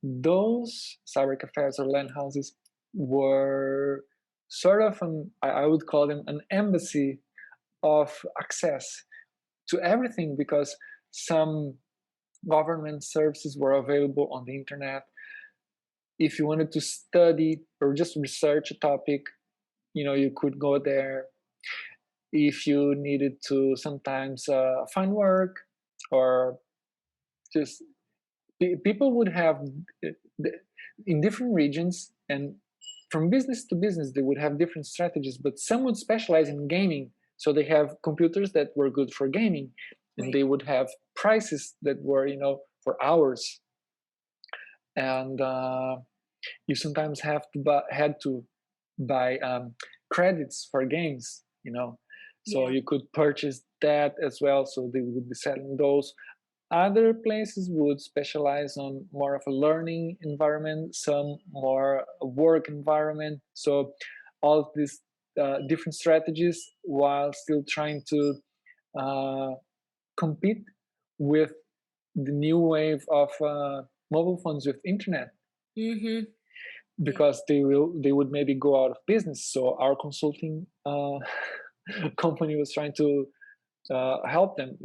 those cyber cafes or LAN houses were sort of I would call them an embassy of access to everything, because some government services were available on the internet. If you wanted to study or just research a topic, you could go there. If you needed to sometimes find work, or just people would have in different regions, and from business to business they would have different strategies, but some would specialize in gaming, so they have computers that were good for gaming. and Right. they would have prices that were, for hours. And you sometimes had to buy credits for games, so Yeah. you could purchase that as well. So they would be selling those. Other places would specialize on more of a learning environment, some more a work environment. So all of these different strategies while still trying to uh, compete with the new wave of mobile phones with internet, Mm-hmm. Yeah. because they would maybe go out of business. So our consulting company was trying to help them,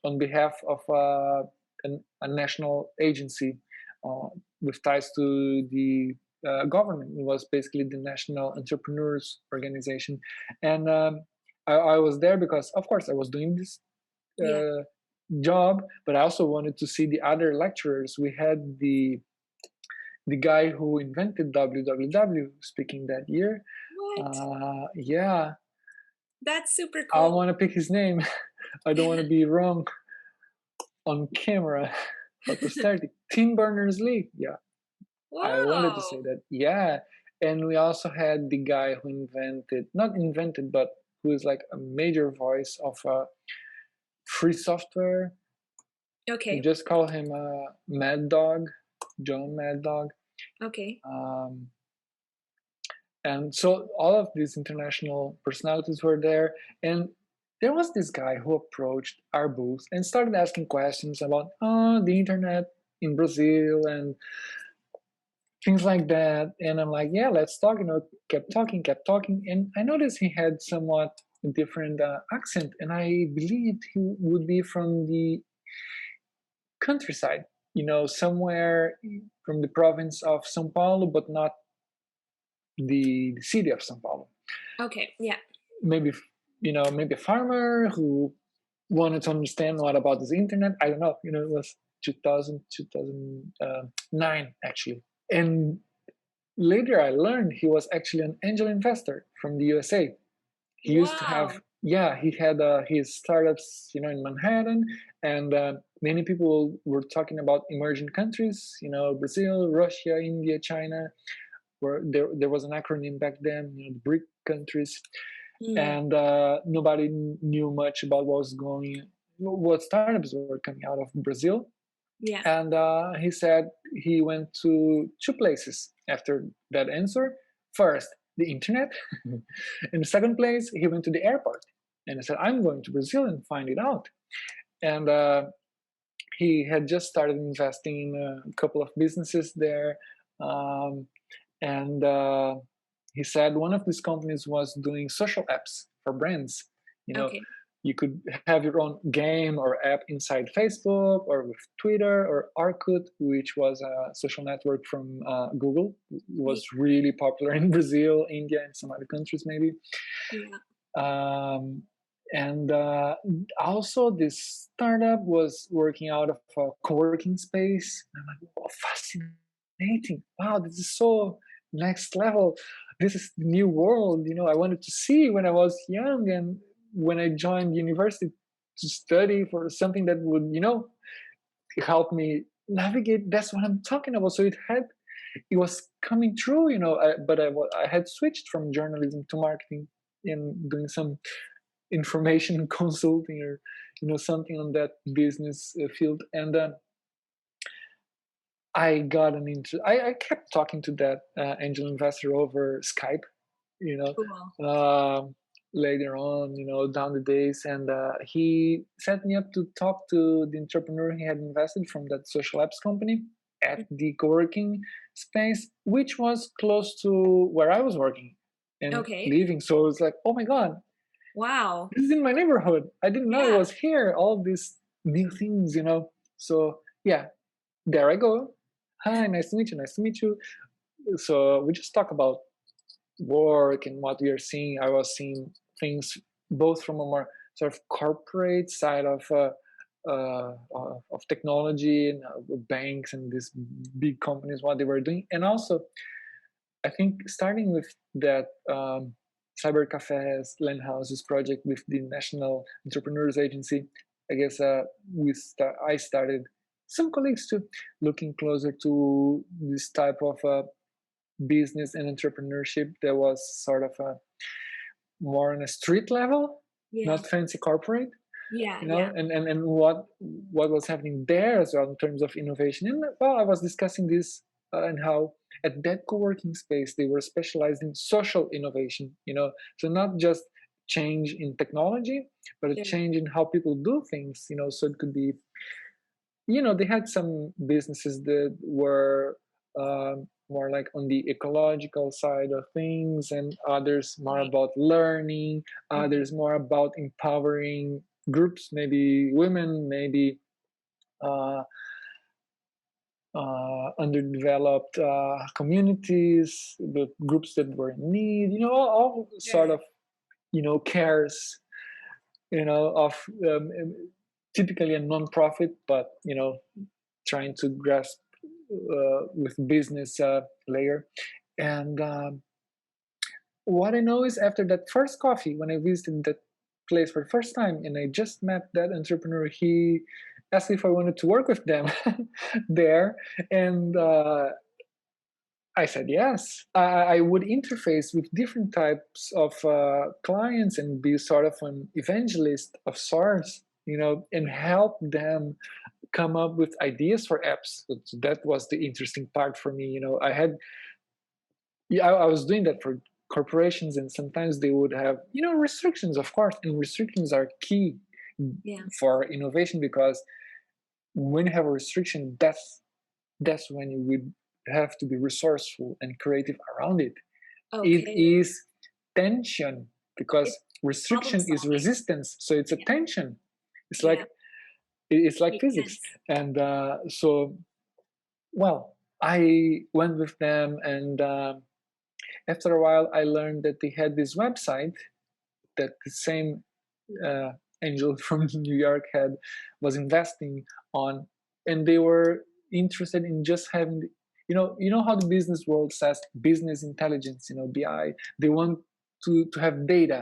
on behalf of a national agency with ties to the government. It was basically the National Entrepreneurs Organization, and I was there because, of course, I was doing this Yeah. uh, job, but I also wanted to see the other lecturers. We had the guy who invented www speaking that year. What? Yeah, That's super I cool. want to pick his name. I don't want to be wrong on camera for posterity. Tim Berners-Lee. Yeah, I wanted to say Whoa. that. Yeah, and we also had the guy who not invented, but who is like a major voice of free software. We Okay. just call him Mad Dog, John Mad Dog. Okay. Um, and so all of these international personalities were there, and there was this guy who approached our booth and started asking questions about the internet in Brazil and things like that. And I'm like, yeah, let's talk. Kept talking, and I noticed he had somewhat different accent, and I believed he would be from the countryside, somewhere from the province of São Paulo, but not the city of São Paulo. Okay. Yeah. Maybe, maybe a farmer who wanted to understand what about this internet. I don't know. It was 2009 actually. And later I learned he was actually an angel investor from the USA. He used to have, Wow. yeah, he had his startups, in Manhattan, and many people were talking about emerging countries, Brazil, Russia, India, China, where there was an acronym back then, the BRIC countries, Mm. and nobody knew much about what startups were coming out of Brazil. Yeah. And he said he went to two places after that answer. First, the internet. In the second place, he went to the airport. And he said, I'm going to Brazil and find it out. And he had just started investing in a couple of businesses there. Um, and he said one of these companies was doing social apps for brands. You know, Okay. you could have your own game or app inside Facebook or with Twitter or Orkut, which was a social network from Google. It was really popular in Brazil, India, and some other countries maybe. Yeah. Um, and also, this startup was working out of a co-working space. I'm like, oh, fascinating! Wow, this is so next level. This is the new world. I wanted to see when I was young, and when I joined university to study for something that would, help me navigate. That's what I'm talking about. So it was coming true, but I had switched from journalism to marketing and doing some information consulting or something on that business field. And I got an interest. I kept talking to that angel investor over Skype, you know Cool. um, later on, down the days, and he set me up to talk to the entrepreneur he had invested from that social apps company at the co-working space, which was close to where I was working and Okay. living. So it's like, oh my god, Wow. this is in my neighborhood. I didn't know it Yeah. was here. All these new things. So yeah, there I go. Hi, nice to meet you. Nice to meet you. So we just talk about work and what we are seeing. I was seeing things both from a more sort of corporate side of technology and banks and these big companies, what they were doing, and also I think starting with that cyber cafes, land houses project with the National Entrepreneurs Agency. I guess I started, some colleagues too, looking closer to this type of business and entrepreneurship that was sort of more on a street level, Yeah. not fancy corporate, Yeah. you Yeah. know, and what was happening there as well in terms of innovation. And well, I was discussing this and how at that co-working space they were specialized in social innovation, you know, so not just change in technology, but a Sure. change in how people do things, you know. So it could be, you know, they had some businesses that were more like on the ecological side of things, and others more Right. about learning, Mhm. others more about empowering groups, maybe women, maybe uh, underdeveloped communities, the groups that were in need, you know, all sort Sure. of, you know, cares, you know, of typically a non-profit, but, you know, trying to grasp with business layer. And what I know is after that first coffee, when I visited that place for the first time, and I just met that entrepreneur, he asked if I wanted to work with them there, and I said yes. I would interface with different types of clients and be sort of an evangelist of sorts, you know, and help them come up with ideas for apps. So that was the interesting part for me. You know, yeah, I was doing that for corporations, and sometimes they would have, you know, restrictions, of course, and restrictions are key Yeah. for innovation, because when you have a restriction, that's when you would have to be resourceful and creative around it. It Okay. is tension, because It's problem restriction is solving. resistance, so it's a Yeah. tension. It's Yeah. it's like Makes physics. sense. And so, well, I went with them, and after a while, I learned that they had this website that the same uh, angel from New York was investing on, and they were interested in just having, you know how the business world says business intelligence, you know, BI. They want to have data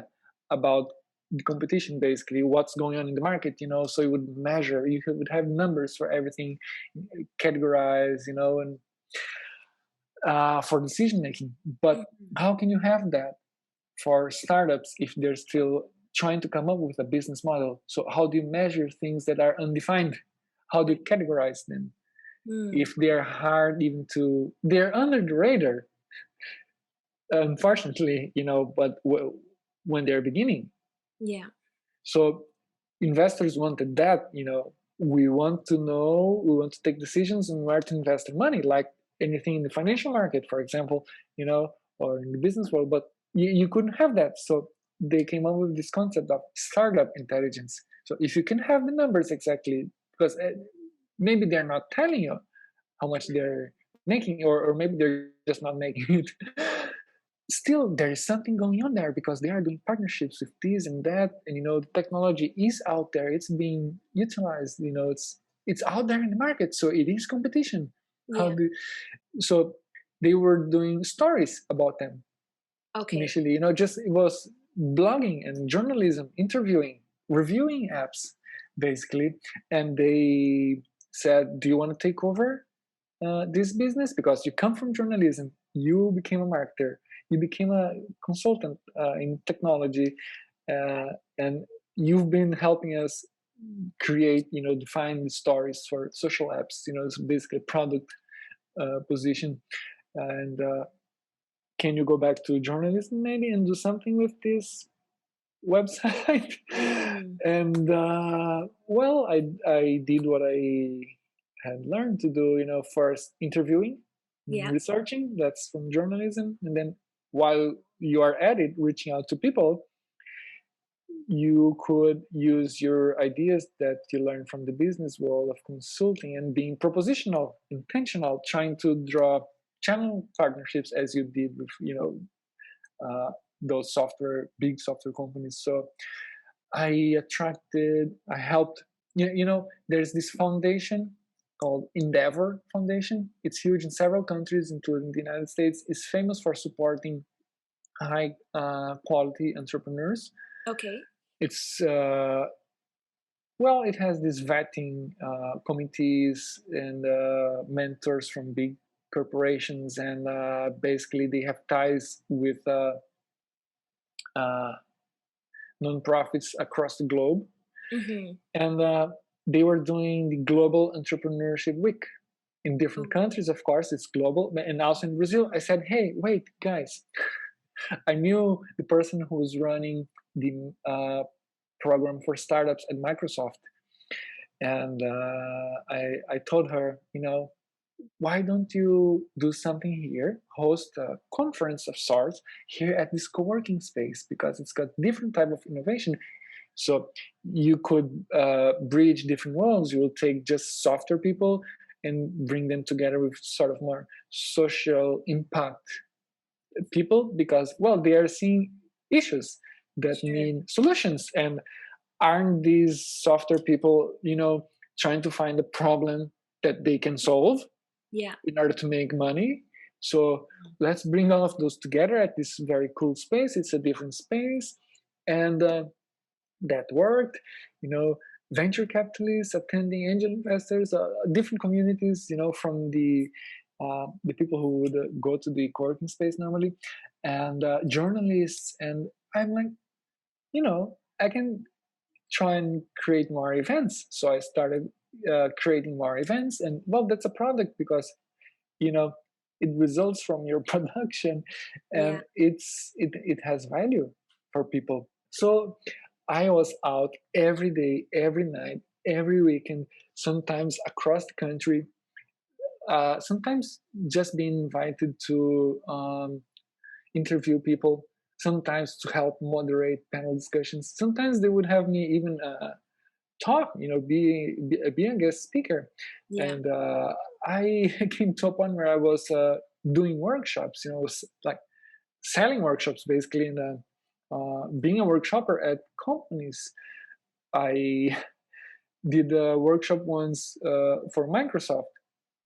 about the competition, basically what's going on in the market, you know, so you would measure, you would have numbers for everything, categorized, you know, and for decision making. But Mhm. how can you have that for startups if they're still trying to come up with a business model? So how do you measure things that are undefined? How do you Right. categorize them Mm. if they're hard even to, they're under the radar, unfortunately, you know, but when they're beginning. Yeah. So investors wanted that, you know, we want to know, we want to take decisions on where to invest our money, like anything in the financial market, for example, you know, or in the business world, but you couldn't have that. So they came up with this concept of startup intelligence. So if you can have the numbers exactly, because maybe they're not telling you how much they're making, or maybe they're just not making it. Still, there is something going on there, because they are doing partnerships with this and that, and you know, the technology is out there, it's being utilized, you know, it's out there in the market, so it is competition. How Yeah. do So they were doing stories about them Okay. initially, you know, just it was blogging and journalism, interviewing, reviewing apps, basically. And they said, do you want to take over this business, because you come from journalism, you became a marketer, you became a consultant in technology, uh, and you've been helping us create, you know, define stories for social apps, you know, it's basically product position. And can you go back to journalism maybe and do something with this website? Mm. And well, I did what I had learned to do, you know, first interviewing, Yeah. researching, that's from journalism, and then while you are at it, reaching out to people, you could use your ideas that you learned from the business world of consulting and being propositional, intentional, trying to draw channel partnerships as you did with, you know, those big software companies. So I helped, you know, there's this foundation called Endeavor Foundation. It's huge in several countries, including the United States. It's famous for supporting high quality entrepreneurs. Okay. It's Well, it has these vetting committees and mentors from big corporations, and basically they have ties with uh, nonprofits across the globe. Mm-hmm. And they were doing the Global Entrepreneurship Week in different Okay. countries. Of course, it's global, and also in Brazil. I said, "Hey, wait, guys!" I knew the person who was running the program for startups at Microsoft, and I told her, why don't you do something here, host a conference of sorts here at this co-working space, because it's got different type of innovation. So you could bridge different worlds. You will take just software people and bring them together with sort of more social impact people, because, well, they are seeing issues that Sure. need solutions. And aren't these software people, trying to find a problem that they can solve Yeah. in order to make money? So let's bring all of those together at this very cool space. It's a different space. And that worked. You know, venture capitalists attending, angel investors, different communities. From the people who would go to the co-working space normally, and journalists. And I'm like, I can try and create more events. So I started creating more events, and, well, that's a product, because you know it results from your production, Yeah. and it has value for people. So I was out every day, every night, every weekend, sometimes across the country, sometimes just being invited to interview people, sometimes to help moderate panel discussions. Sometimes they would have me even talk, be a guest speaker. Yeah. And I came to a point where I was doing workshops, like selling workshops basically, and being a workshopper at companies. I did a workshop once for Microsoft.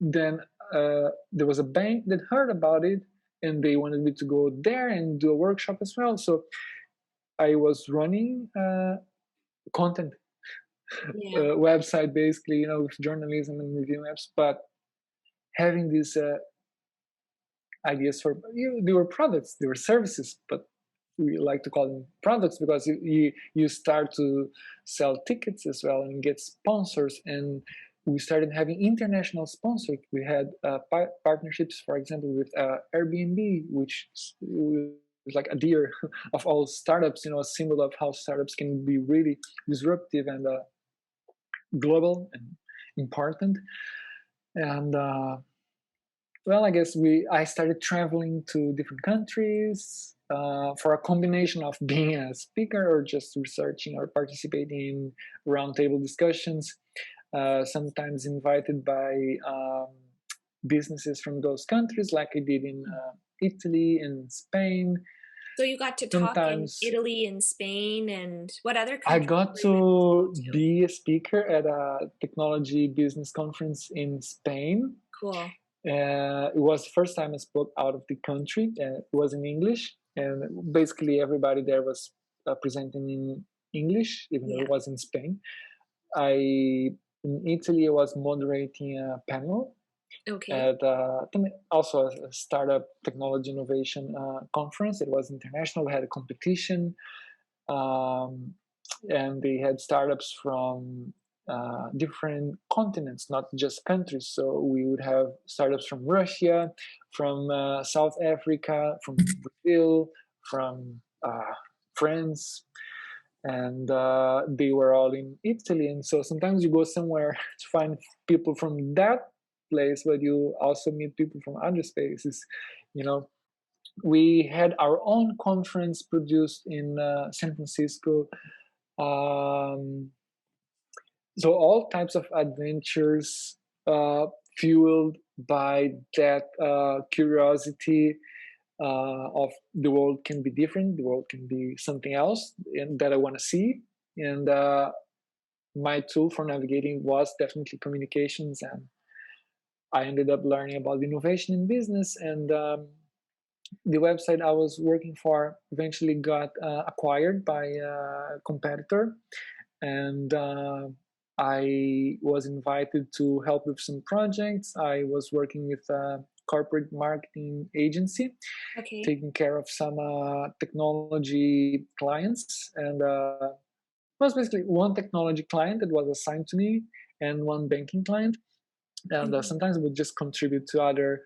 Then there was a bank that heard about it, and they wanted me to go there and do a workshop as well. So I was running content Yeah. website basically, with journalism and review apps, but having these ideas for, they were products, they were services, but we like to call them products, because you start to sell tickets as well and get sponsors. And we started having international sponsors. We had partnerships, for example, with Airbnb, which is like a deer of all startups, a symbol of how startups can be really disruptive and global and important. And well, I guess I started traveling to different countries for a combination of being a speaker or just researching or participating in roundtable discussions, sometimes invited by businesses from those countries, like I did in Italy and Spain. So you got to talk in Sometimes Italy and Spain, and what other I countries got were you able to go to to? be a speaker at a technology business conference in Spain. Cool. It was the first time I spoke out of the country. It was in English, and basically everybody there was presenting in English, even though Yeah. it was in Spain. In Italy, I was moderating a panel Okay. at also a startup technology innovation conference. It was international. We had a competition, um, and they had startups from different continents, not just countries. So we would have startups from Russia, from South Africa, from Brazil, from France, and they were all in Italy. And so sometimes you go somewhere to find people from that place, but you also meet people from other spaces. You know, we had our own conference produced in San Francisco. Um, so all types of adventures uh, fueled by that curiosity of the world can be different, the world can be something else, and that I want to see. And my tool for navigating was definitely communications, and I ended up learning about innovation in business. And the website I was working for eventually got acquired by a competitor, and I was invited to help with some projects. I was working with a corporate marketing agency, Okay. taking care of some technology clients, and was basically one technology client that was assigned to me and one banking client. And Mhm. sometimes I would just contribute to other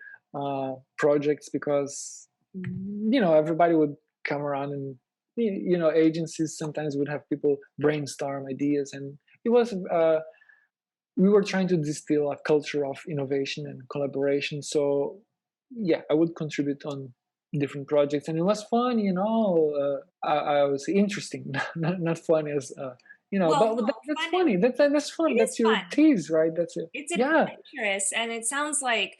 projects because everybody would come around, and agencies sometimes would have people brainstorm ideas, and it was we were trying to distill a culture of innovation and collaboration. So yeah, I would contribute on different projects, and it was fun. I was interesting, not funny as Well, but no, that's fun. funny. That's It fun. is That's your fun. tease, right? That's it. It's Yeah, adventurous, and it sounds like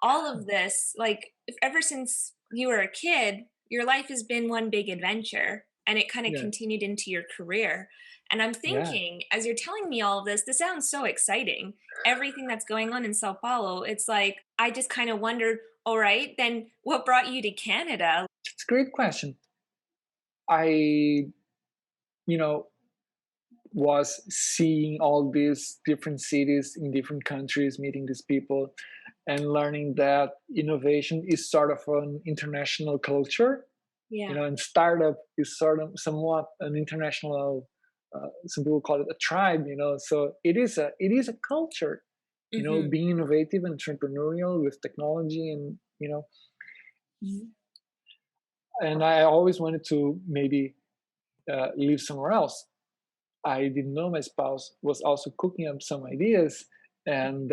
all of this, like, ever since you were a kid, your life has been one big adventure, and it kinda yeah, continued into your career, and I'm yeah. thinking, as you're telling me all of this sounds so exciting. Everything that's going on in Sao Paulo, it's like, I just kinda wondered, alright, then what brought you to Canada? It's a great question. I, you know, was seeing all these different cities in different countries, meeting these people, and learning that innovation is sort of an international culture, Yeah. and startup is sort of somewhat an international. Some people call it a tribe, So it is a culture, Mhm. being innovative and entrepreneurial with technology, and Mhm. and I always wanted to maybe live somewhere else. I didn't know my spouse was also cooking up some ideas, and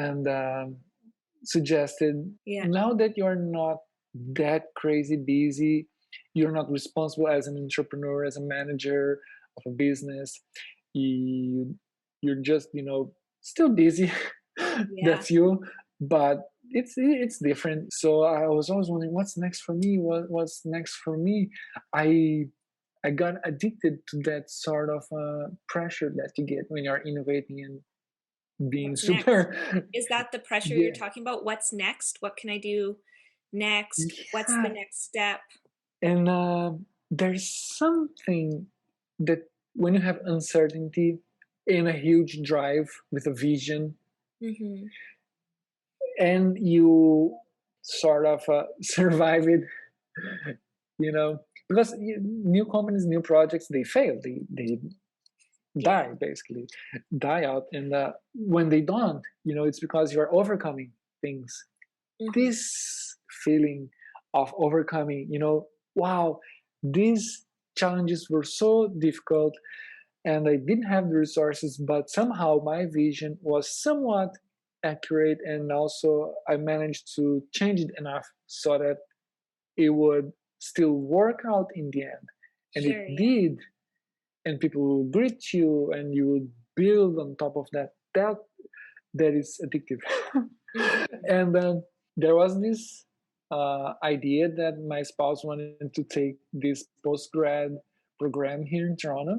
and suggested, Yeah. now that you're not that crazy busy, you're not responsible as an entrepreneur, as a manager of a business. You you're just still busy. Yeah. That's you, but it's different. So I was always wondering, what's next for me? What's next for me? I I got addicted to that sort of pressure that you get when you're innovating and being What's next? super. Is that the pressure you're Yeah, talking about? What's next? What can I do next? What's the yeah. next step? And there's something that when you have uncertainty in a huge drive with a vision, Mhm. and you sort of survive it, because new companies, new projects, they fail. They Yeah. basically die out, and when they don't, it's because you're overcoming things. Mhm. This feeling of overcoming, wow, these challenges were so difficult, and I didn't have the resources, but somehow my vision was somewhat accurate, and also I managed to change it enough so that it would still work out in the end. And it Sure, yeah. did, and people will greet you, and you will build on top of that. That is addictive. Mhm. And then there was this idea that my spouse wanted to take this postgrad program here in Toronto,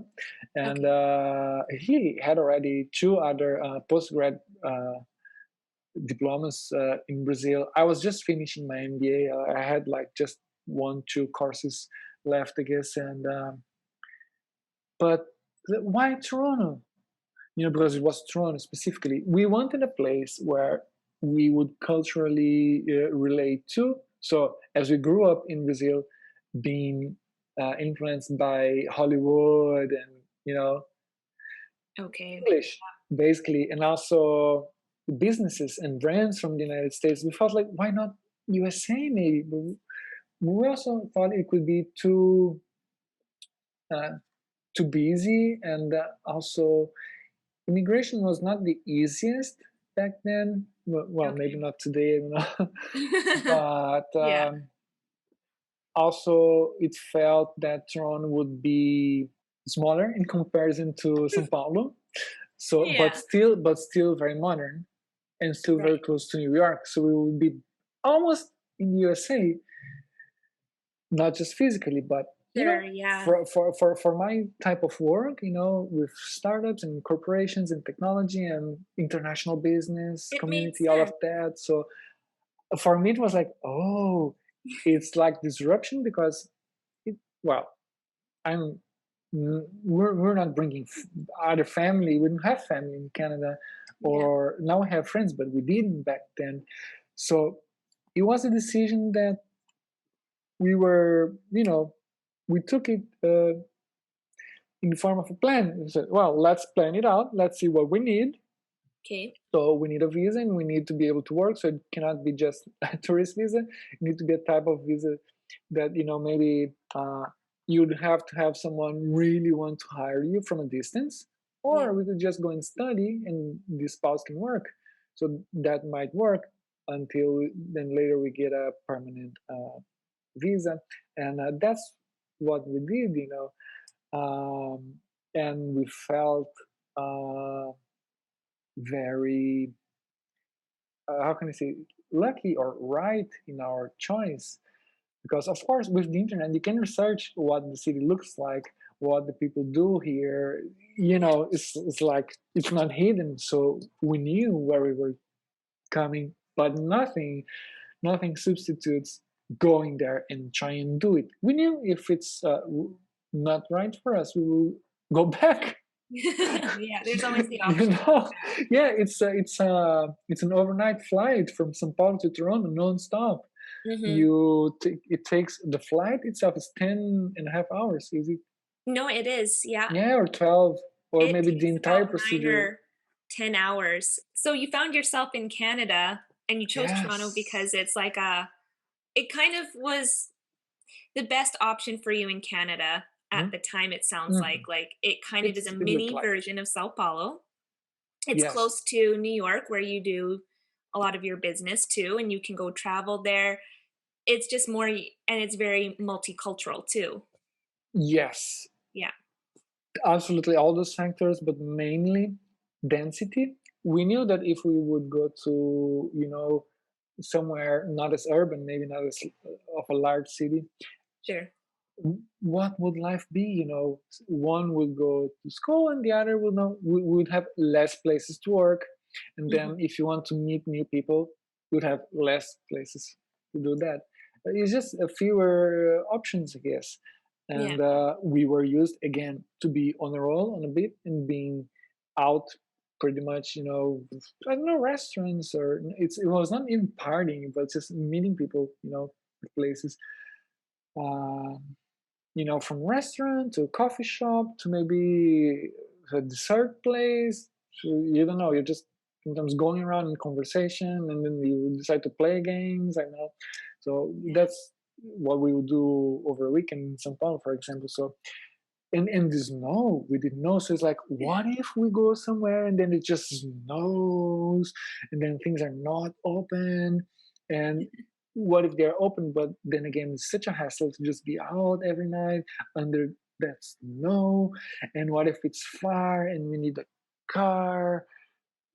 and Okay. he had already two other postgrad diplomas in Brazil. I was just finishing my MBA. I had like just one, two courses left, I guess, and but why Toronto? Because it was Toronto specifically. We wanted a place where we would culturally relate to. So as we grew up in Brazil, being influenced by Hollywood and Okay. English, basically, and also businesses and brands from the United States, we felt like, why not USA maybe? But we also thought it could be uh, too busy, and also immigration was not the easiest back then. Well, maybe Okay. not today, but Yeah. also it felt that Toronto would be smaller in comparison to São Paulo. So, Yeah. but still very modern, and still very Right. close to New York. So we would be almost in the USA, not just physically, but Sure, yeah. for my type of work, with startups and corporations and technology and international business It made community, all of sense. that. So for me, it was like, oh, it's like disruption because well, I'm we're not bringing other family. We don't have family in Canada, Yeah. or now we have friends, but we didn't back then. So it was a decision that we were, we took it in the form of a plan. We said, well, let's plan it out. Let's see what we need. Okay. So we need a visa and we need to be able to work. So it cannot be just a tourist visa. It need to be a type of visa that, maybe you'd have to have someone really want to hire you from a distance, Yeah. or we could just go and study and the spouse can work. So that might work until then later we get a permanent visa. And that's what we did, and we felt uh, very how can I say, lucky or right in our choice. Because of course, with the internet, you can research what the city looks like, what the people do here. Yeah. It's like it's not hidden. So we knew where we were coming, but nothing substitutes going there and try and do it. We knew if it's not right for us, we will go back. Yeah, there's always the you option to go know, back. yeah, it's an overnight flight from São Paulo to Toronto non-stop. Hmm. It takes the flight itself is 10.5 hours. Is it? No, it is. Yeah. Yeah, or 12, or It maybe the takes about entire 9 procedure. or 10 hours. So you found yourself in Canada and you chose Toronto Yes. because it's like it kind of was the best option for you in Canada at Mhm. the time, it sounds like. Mhm. Like it kind of is a It looked mini like. version of Sao Paulo. It's Yes. close to New York where you do a lot of your business too, and you can go travel there. It's just more, and it's very multicultural too. Yes. Yeah. Absolutely, all those factors, but mainly density. We knew that if we would go to, somewhere not as urban, maybe not as of a large city, Sure. what would life be? One would go to school and the other would know we would have less places to work. And Mhm. then if you want to meet new people, you would have less places to do that. It's just a fewer options, I guess. Yeah. And we were used again to be on a roll on a bit and being out pretty much, I don't know, restaurants, or it was not even partying, but just meeting people, places. Uh, from restaurant to coffee shop to maybe a dessert place. So you don't know. You're just sometimes going around in conversation, and then you decide to play games. I know. So Yeah. that's what we would do over a weekend in São Paulo, for example. So and the snow, we didn't know. So it's like, what if we go somewhere and then it just snows, and then things are not open, and what if they're open, but then again, it's such a hassle to just be out every night under that snow, and what if it's far and we need a car?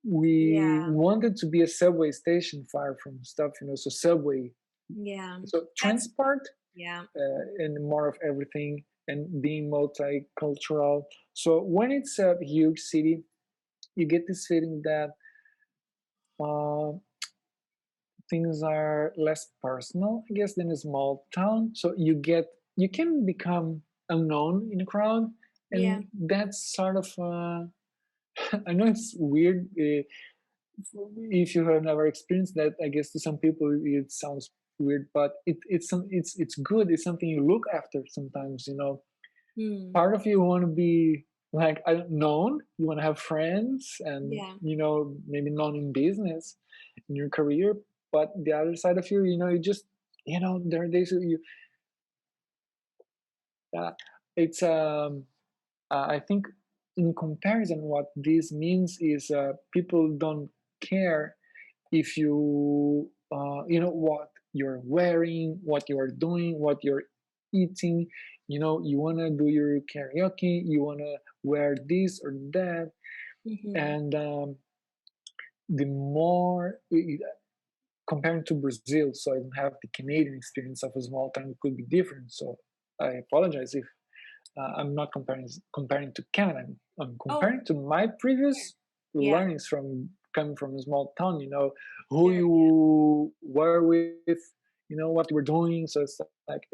We Yeah. wanted to be a subway station far from stuff, so subway, Yeah. so That's transport yeah. and more of everything and being multicultural. So when it's a huge city, you get this feeling that uh, things are less personal, I guess, than a small town. So you can become unknown in a crowd, Yeah. and that's sort of I know it's weird. If you have never experienced that, I guess to some people it sounds weird, but it's good. It's something you look after sometimes. Hmm. Part of you want to be like known. You want to have friends, and Yeah. maybe known in business, in your career. But the other side of you, you just there are days you uh, it's I think in comparison, what this means is people don't care if what you're wearing, what you are doing, what you're eating. You want to do your karaoke, you want to wear this or that. Mhm. And the more comparing to Brazil, so I don't have the Canadian experience of a small town, it could be different. So I apologize if I'm not comparing to Canada. I'm Oh, comparing to my sure. previous Yeah. learnings from coming from a small town. Who Sure. Yeah. you were with, what you were doing. So it's like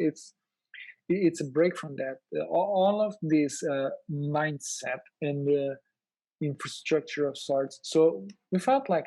it's a break from that. All of this mindset and the infrastructure of sorts. So we felt like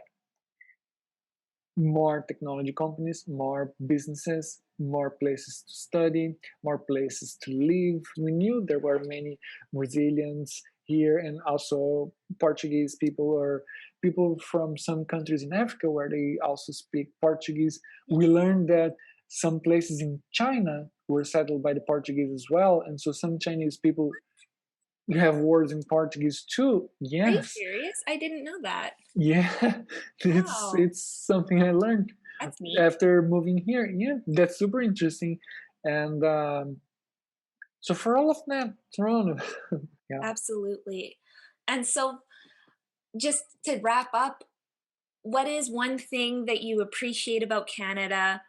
more technology companies, more businesses, more places to study, more places to live. We knew there were many Brazilians here and also Portuguese people or people from some countries in Africa where they also speak Portuguese. We learned that some places in China were settled by the Portuguese as well. And so some Chinese people you have words in Portuguese too. Are you Yes. serious? I didn't know that. Yeah. Wow, It's something I learned that's neat. after moving here. Yeah, that's super interesting. And so for all of that, Toronto. Yeah. Absolutely. And so, just to wrap up, what is one thing that you appreciate about Canada?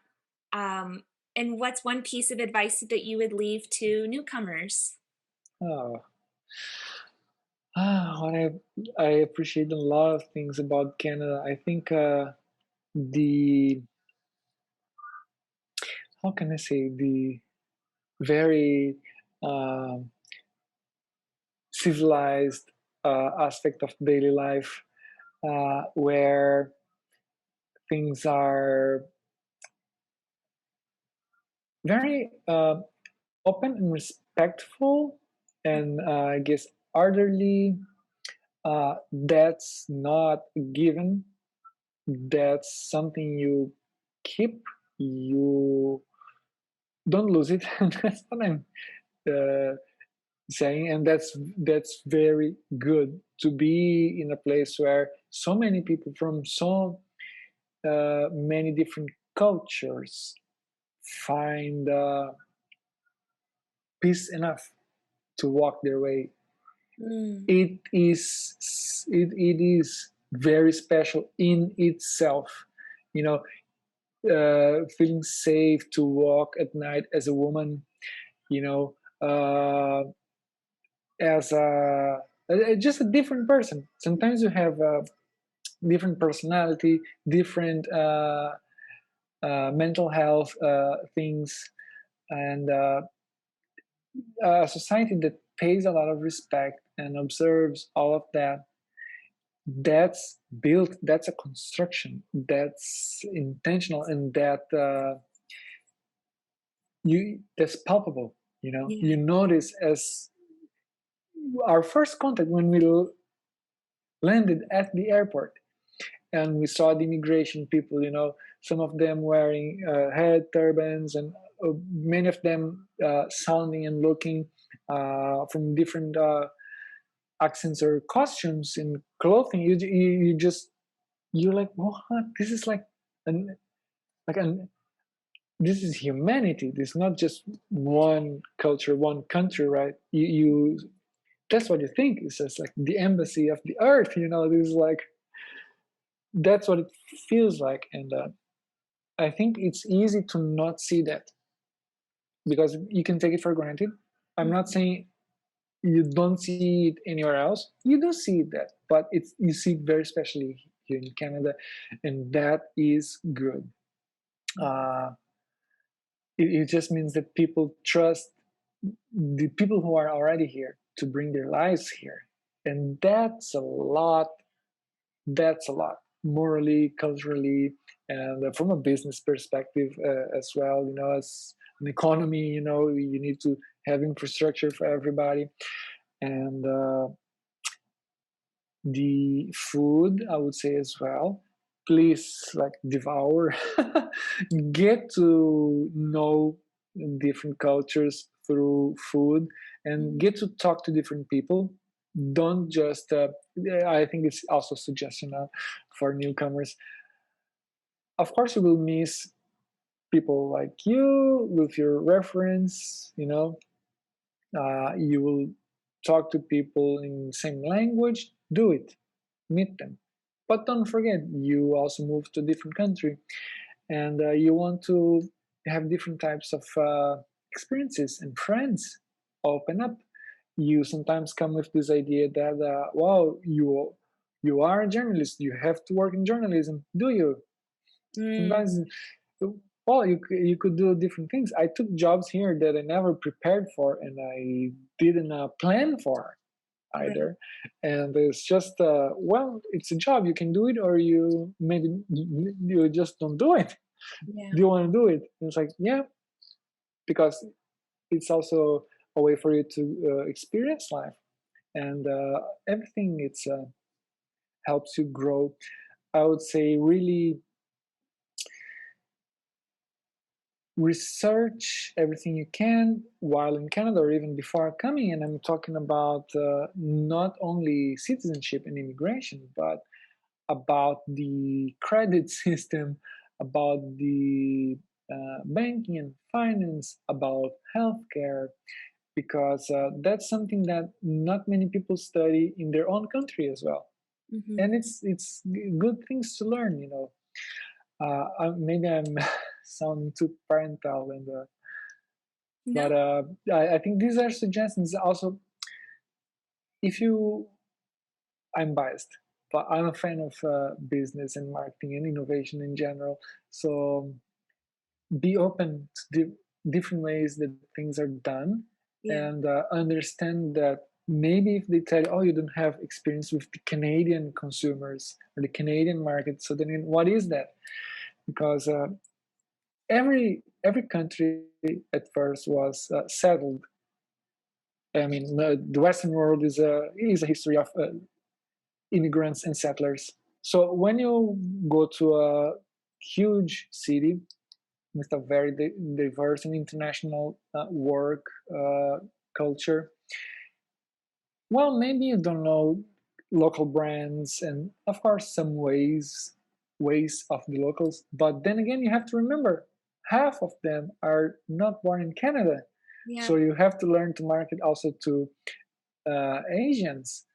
Um, and what's one piece of advice that you would leave to newcomers? Oh, what I appreciate a lot of things about Canada. I think the how can I say the very um civilized aspect of daily life, where things are very open and respectful, and I guess orderly. That's not a given. That's something you keep. You don't lose it. That's what I'm uh, saying, and that's very good to be in a place where so many people from so many different cultures find peace enough to walk their way. Mm, It is very special in itself, you know, feeling safe to walk at night as a woman, you know, as just a different person. Sometimes you have a different personality, different mental health things, and a society that pays a lot of respect and observes all of that, that's built, that's a construction, that's intentional, and that you that's palpable. yeah. You notice as our first contact when we landed at the airport and we saw the immigration people, some of them wearing head turbans, and many of them sounding and looking from different accents or costumes and clothing. You just you're like, what? This is an like an this is humanity. This is not just one culture, one country, right? You that's what you think. It's just like the embassy of the earth. This is like that's what it feels like, and I think it's easy to not see that because you can take it for granted. I'm not Mhm. saying you don't see it anywhere else. You do see that, but you see it very especially here in Canada, and that is good. Uh, it just means that people trust the people who are already here to bring their lives here, and that's a lot. That's a lot morally, culturally, and from a business perspective as well. As an economy, you need to have infrastructure for everybody, and the food, I would say as well. Please, like, devour, get to know different cultures through food, and Mm, get to talk to different people. Don't just, I think it's also a suggestion for newcomers. Of course, you will miss people like you with your reference, you will talk to people in the same language, do it, meet them. But don't forget, you also move to a different country, and you want to have different types of experiences and friends. Open up. You sometimes come with this idea that, wow, you are a journalist, you have to work in journalism. Do you? mm, Sometimes well, you could do different things. I took jobs here that I never prepared for and I didn't plan for Right. either. And it's just, well, it's a job. You can do it, or you maybe you just don't do it. Yeah. Do you want to do it? And it's like, yeah, because it's also a way for you to experience life, and everything. It's helps you grow. I would say really research everything you can while in Canada or even before coming. And I'm talking about not only citizenship and immigration, but about the credit system, about the banking and finance, about healthcare, because that's something that not many people study in their own country as well. Hmm. And it's good things to learn, you know. Maybe I'm sounding too parental, and but No. I think these are suggestions. Also, if you, I'm biased, but I'm a fan of business and marketing and innovation in general. So be open to different ways that things are done, Yeah. and understand that maybe if they tell you, oh, you don't have experience with the Canadian consumers or the Canadian market, so then what is that? Because every country at first was settled. I mean, the Western world is a history of immigrants and settlers. So when you go to a huge city with a very diverse and international work culture, well, maybe you don't know local brands and, of course, some ways of the locals. But then again, you have to remember half of them are not born in Canada, Yeah. so you have to learn to market also to Asians,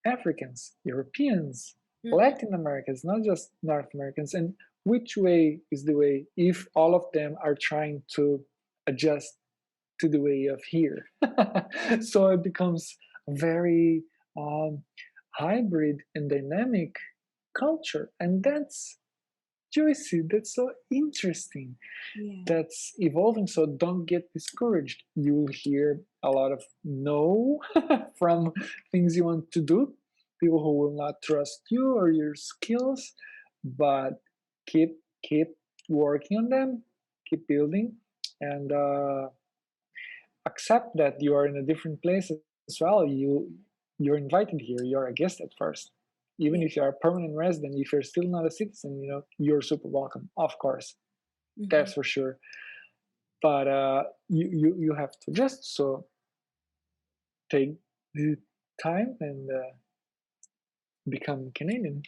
Africans, Europeans, Hmm. Latin Americans, not just North Americans. And which way is the way if all of them are trying to adjust to the way of here? So it becomes a very um, hybrid and dynamic culture. And that's juicy. That's so interesting. Yeah. That's evolving. So don't get discouraged. You'll hear a lot of no from things you want to do, people who will not trust you or your skills, but keep working on them, keep building, and accept that you are in a different place as well. You're invited here. You're a guest at first. Even Yeah. if you are a permanent resident, if you're still not a citizen, you're super welcome. Of course, Hmm. that's for sure. But you have to just so take the time and become Canadian.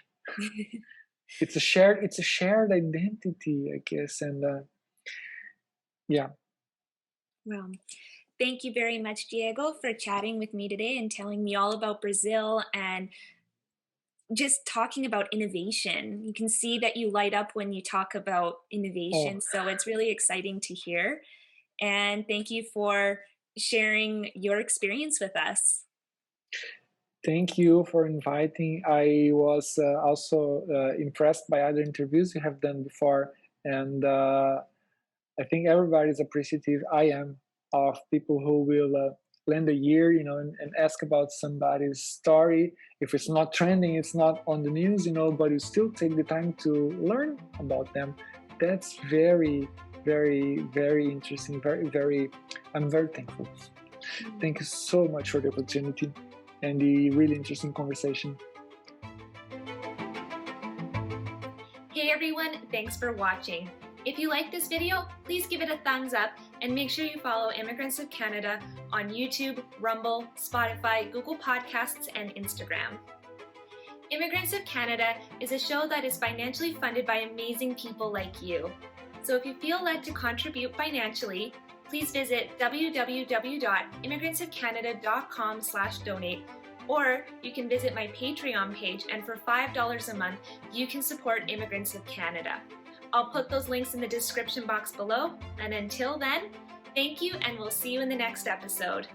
It's a shared identity, I guess, and yeah. Well, thank you very much, Diego, for chatting with me today and telling me all about Brazil and just talking about innovation. You can see that you light up when you talk about Oh, innovation, so it's really exciting to hear. And thank you for sharing your experience with us. thank you for inviting. I was also impressed by other interviews you have done before, and I think everybody's appreciative. I am of people who will lend a ear, and ask about somebody's story. If it's not trending, it's not on the news, but you still take the time to learn about them. That's very, very, very interesting. Very, very. I'm very thankful. Thank you so much for the opportunity and the really interesting conversation. Hey everyone, thanks for watching. If you like this video, please give it a thumbs up and make sure you follow Immigrants of Canada on YouTube, Rumble, Spotify, Google Podcasts, and Instagram. Immigrants of Canada is a show that is financially funded by amazing people like you. So if you feel led to contribute financially, please visit www.immigrantofcanada.com/donate, or you can visit my Patreon page, and for $5 a month, you can support Immigrants of Canada. I'll put those links in the description box below, and until then, thank you, and we'll see you in the next episode.